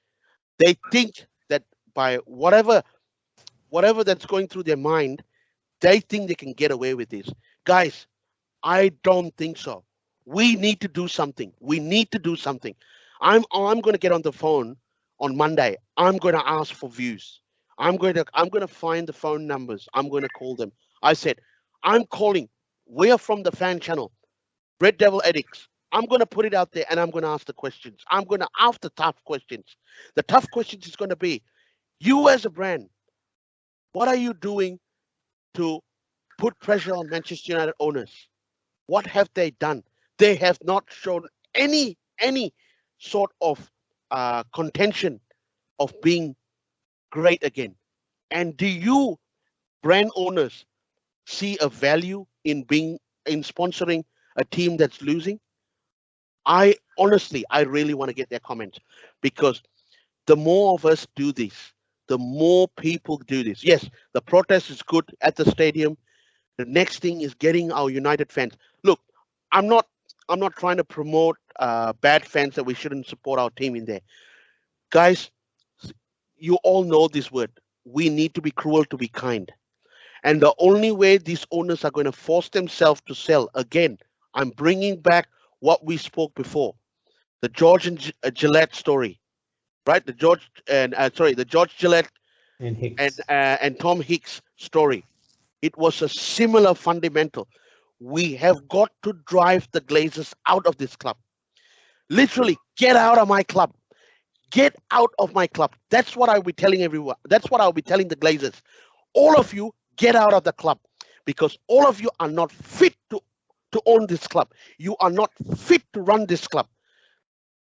They think that by whatever that's going through their mind, they think they can get away with this. Guys, I don't think so. We need to do something. We need to do something. I'm going to get on the phone on Monday. I'm going to ask for views. I'm going to find the phone numbers. I'm going to call them. I said, I'm calling. We are from the fan channel, Red Devil Addicts. I'm going to put it out there and I'm going to ask the questions. I'm going to ask the tough questions. The tough questions is going to be, you as a brand, what are you doing to put pressure on Manchester United owners? What have they done? They have not shown any sort of contention of being great again. And do you brand owners see a value in sponsoring a team that's losing? I honestly, I really want to get their comments because the more of us do this, the more people do this. Yes, the protest is good at the stadium. The next thing is getting our United fans. Look, I'm not trying to promote bad fans that we shouldn't support our team in there. Guys, you all know this word. We need to be cruel to be kind. And the only way these owners are going to force themselves to sell, again, I'm bringing back what we spoke before, the George and Gillette story, right? The George Gillette And Hicks. and Tom Hicks story. It was a similar fundamental. We have got to drive the Glazers out of this club. Literally, get out of my club. Get out of my club. That's what I'll be telling everyone. That's what I'll be telling the Glazers. All of you, get out of the club because all of you are not fit to own this club. You are not fit to run this club.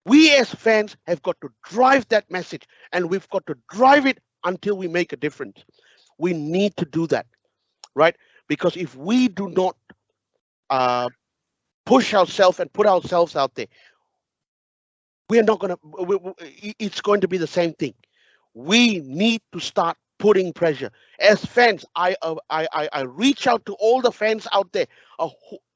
We as fans have got to drive that message and we've got to drive it until we make a difference. We need to do that, right? Because if we do not push ourselves and put ourselves out there, we are not going to, it's going to be the same thing. We need to start putting pressure. As fans, I reach out to all the fans out there,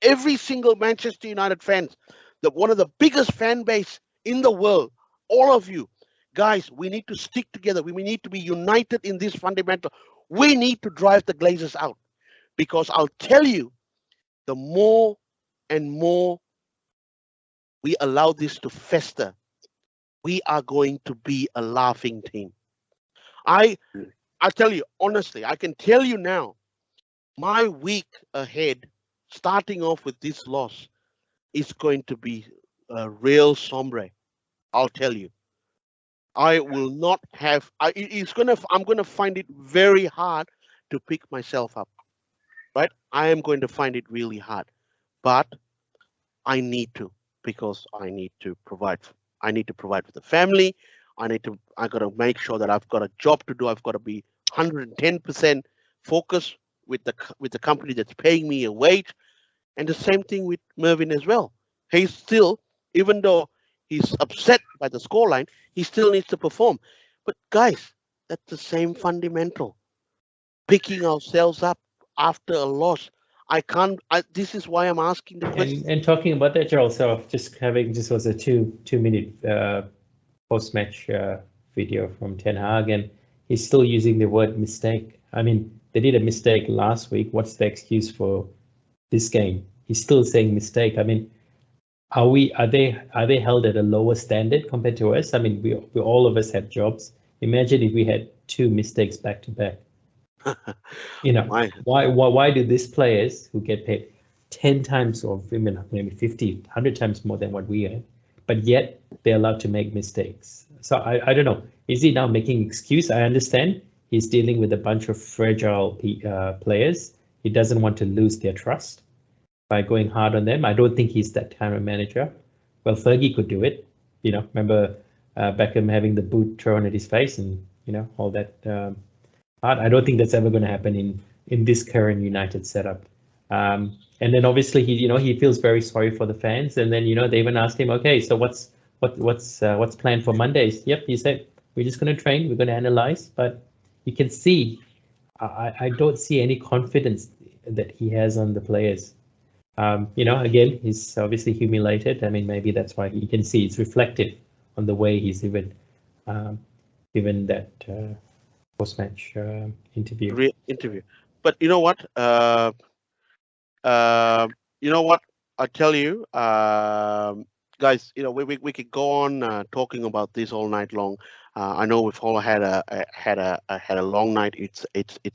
every single Manchester United fans, one of the biggest fan base in the world, all of you, guys, we need to stick together. We need to be united in this fundamental. We need to drive the Glazers out because I'll tell you, the more and more we allow this to fester, we are going to be a laughing team. I tell you honestly, I can tell you now, my week ahead, starting off with this loss, is going to be a real sombre. I'll tell you. I will not have. It's gonna. I'm gonna find it very hard to pick myself up. Right. I am going to find it really hard, but I need to, because I need to provide. I need to provide for the family. I need to. I gotta make sure that I've got a job to do. I've got to be 110% focused with with the company that's paying me a wage. And the same thing with Mervyn as well. He's still, even though he's upset by the scoreline, he still needs to perform. But guys, that's the same fundamental. Picking ourselves up after a loss. I can't. This is why I'm asking the question. And talking about that, Gerald, so just having just was a two-minute post-match video from Ten Hag, and he's still using the word mistake. I mean, they did a mistake last week. What's the excuse for this game? He's still saying mistake. I mean, are they held at a lower standard compared to us? I mean, we all of us have jobs. Imagine if we had two mistakes back to back. You know, why do these players who get paid 10 times or maybe 50, 100 times more than what we earn, but yet they're allowed to make mistakes? So I don't know. Is he now making excuse? I understand he's dealing with a bunch of fragile players. He doesn't want to lose their trust by going hard on them. I don't think he's that kind of manager. Well, Fergie could do it. You know, remember Beckham having the boot thrown at his face and, you know, all that. I don't think that's ever going to happen in this current United setup. And then obviously he feels very sorry for the fans. And then they even asked him, okay, so what's planned for Mondays? Yep, he said we're just going to train, we're going to analyze. But you can see, I don't see any confidence that he has on the players. Again, he's obviously humiliated. I mean, maybe that's why you can see it's reflective on the way he's even given that post-match interview. But you know what? I tell you, guys. We could go on talking about this all night long. I know we've all had a long night. It's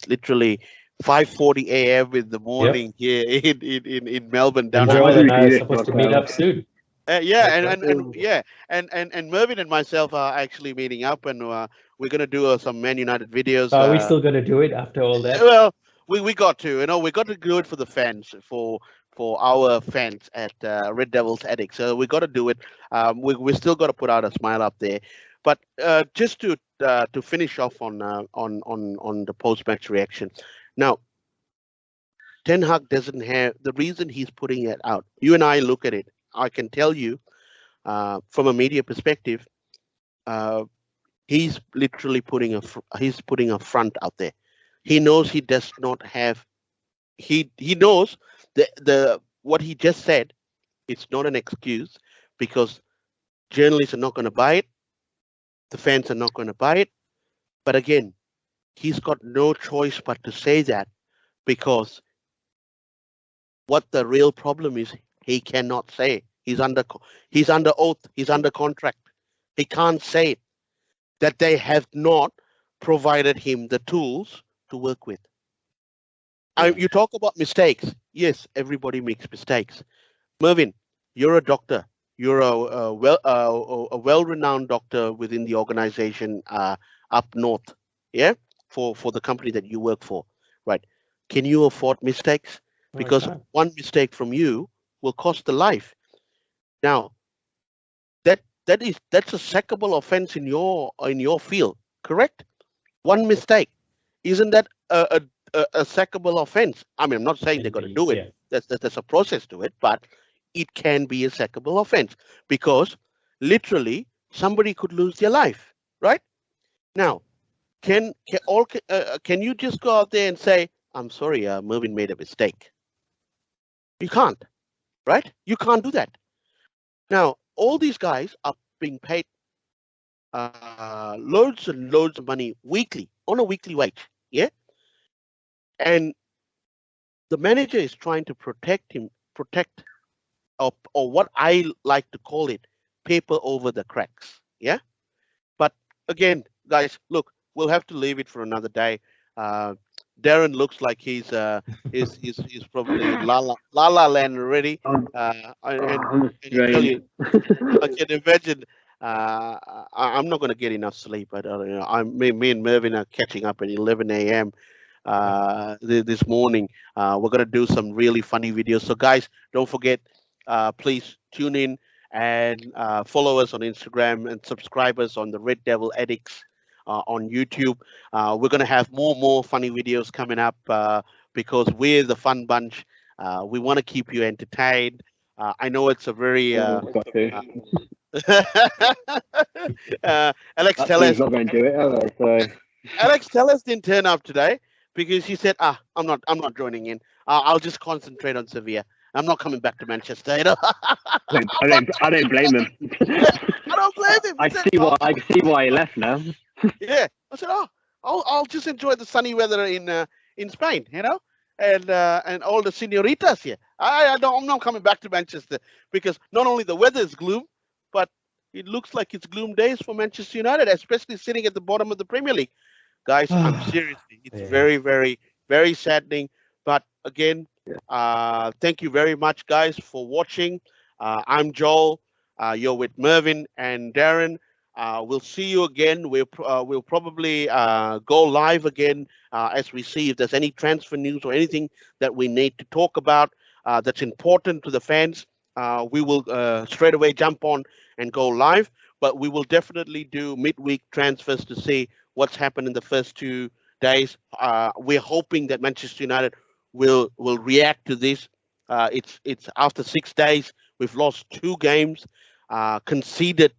literally 5:40 a.m. in the morning here in Melbourne. And Joel and I are supposed to meet up soon. And Mervyn and myself are actually meeting up, and we're gonna do some Man United videos. Are we still gonna do it after all that? Well, we got to, we got to do it for the fans, for our fans at Red Devils Addicts. So we got to do it. We still got to put out a smile up there. But just to finish off on the post-match reaction. Now, Ten Hag doesn't have the reason he's putting it out. You and I look at it. I can tell you, from a media perspective, he's literally putting a front out there. He knows he does not have. He knows the what he just said. It's not an excuse, because journalists are not going to buy it. The fans are not going to buy it. But again, he's got no choice but to say that, because what the real problem is, he cannot say. He's under oath. He's under contract. He can't say it, that they have not provided him the tools to work with. You talk about mistakes. Yes, everybody makes mistakes. Mervyn, you're a doctor. You're a well-renowned doctor within the organization up north. Yeah, for the company that you work for, right? Can you afford mistakes? Because one mistake from you will cost a life. Now, that's a sackable offense in your field, correct? One mistake, isn't that a sackable offense? I mean, I'm not saying they're going to do it. Yeah. There's a process to it, but it can be a sackable offense, because literally somebody could lose their life, right? Now, can you just go out there and say, I'm sorry, Mervyn made a mistake? You can't, right? You can't do that. Now, all these guys are being paid loads and loads of money weekly, on a weekly wage, yeah? And the manager is trying to protect, or what I like to call it, paper over the cracks, yeah? But again, guys, look, we'll have to leave it for another day. Darren looks like he's probably in La Land already. I'm, And I'm can you tell you, drained. I can imagine. I'm not going to get enough sleep. I don't know. Me and Mervyn are catching up at 11 a.m. This morning. We're going to do some really funny videos. So guys, don't forget. Please tune in and follow us on Instagram and subscribe us on the Red Devil Addicts on YouTube. We're going to have more funny videos coming up because we're the fun bunch. We want to keep you entertained. I know it's a very Got to. Alex That team's Tellez. not going to do it, are they? So Alex Tellez didn't turn up today because he said, I'm not joining in. I'll just concentrate on Sevilla. I'm not coming back to Manchester. You know? I don't blame him. I don't blame him. I can see why he left now. Yeah, I said, I'll just enjoy the sunny weather in Spain, you know, and all the senoritas here. I'm not coming back to Manchester because not only the weather is gloom, but it looks like it's gloom days for Manchester United, especially sitting at the bottom of the Premier League. Guys, I'm seriously, it's Yeah. very, very, very saddening. But again, thank you very much, guys, for watching. I'm Joel. You're with Mervyn and Darren. We'll see you again. We'll probably go live again as we see if there's any transfer news or anything that we need to talk about that's important to the fans. We will straight away jump on and go live, but we will definitely do midweek transfers to see what's happened in the first 2 days. We're hoping that Manchester United will react to this. It's after 6 days. We've lost 2 games, conceded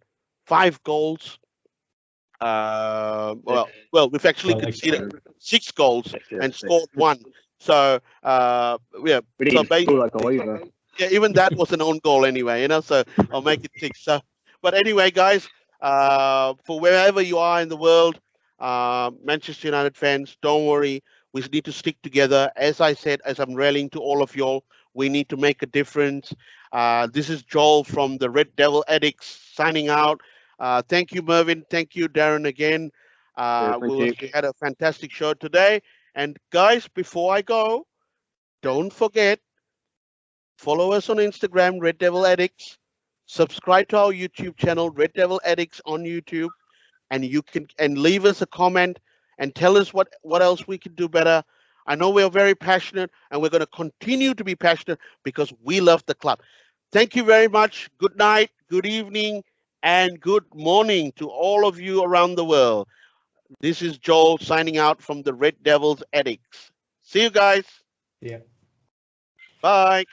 5 goals. Well, we've actually conceded 6 goals and scored 1. So yeah, We so didn't basically, score that goal either. yeah, even that was an own goal anyway, you know. So I'll make it 6. So, but anyway, guys, for wherever you are in the world, Manchester United fans, don't worry. We need to stick together. As I said, as I'm rallying to all of y'all, we need to make a difference. This is Joel from the Red Devil Addicts signing out. Thank you, Mervyn. Thank you, Darren, again. Thank you. We had a fantastic show today. And guys, before I go, don't forget, follow us on Instagram, Red Devil Addicts. Subscribe to our YouTube channel, Red Devil Addicts on YouTube, and you can leave us a comment and tell us what else we can do better. I know we are very passionate, and we're going to continue to be passionate because we love the club. Thank you very much. Good night, good evening, and good morning to all of you around the world. This is Joel signing out from the Red Devils Addicts. See you guys. Yeah. Bye.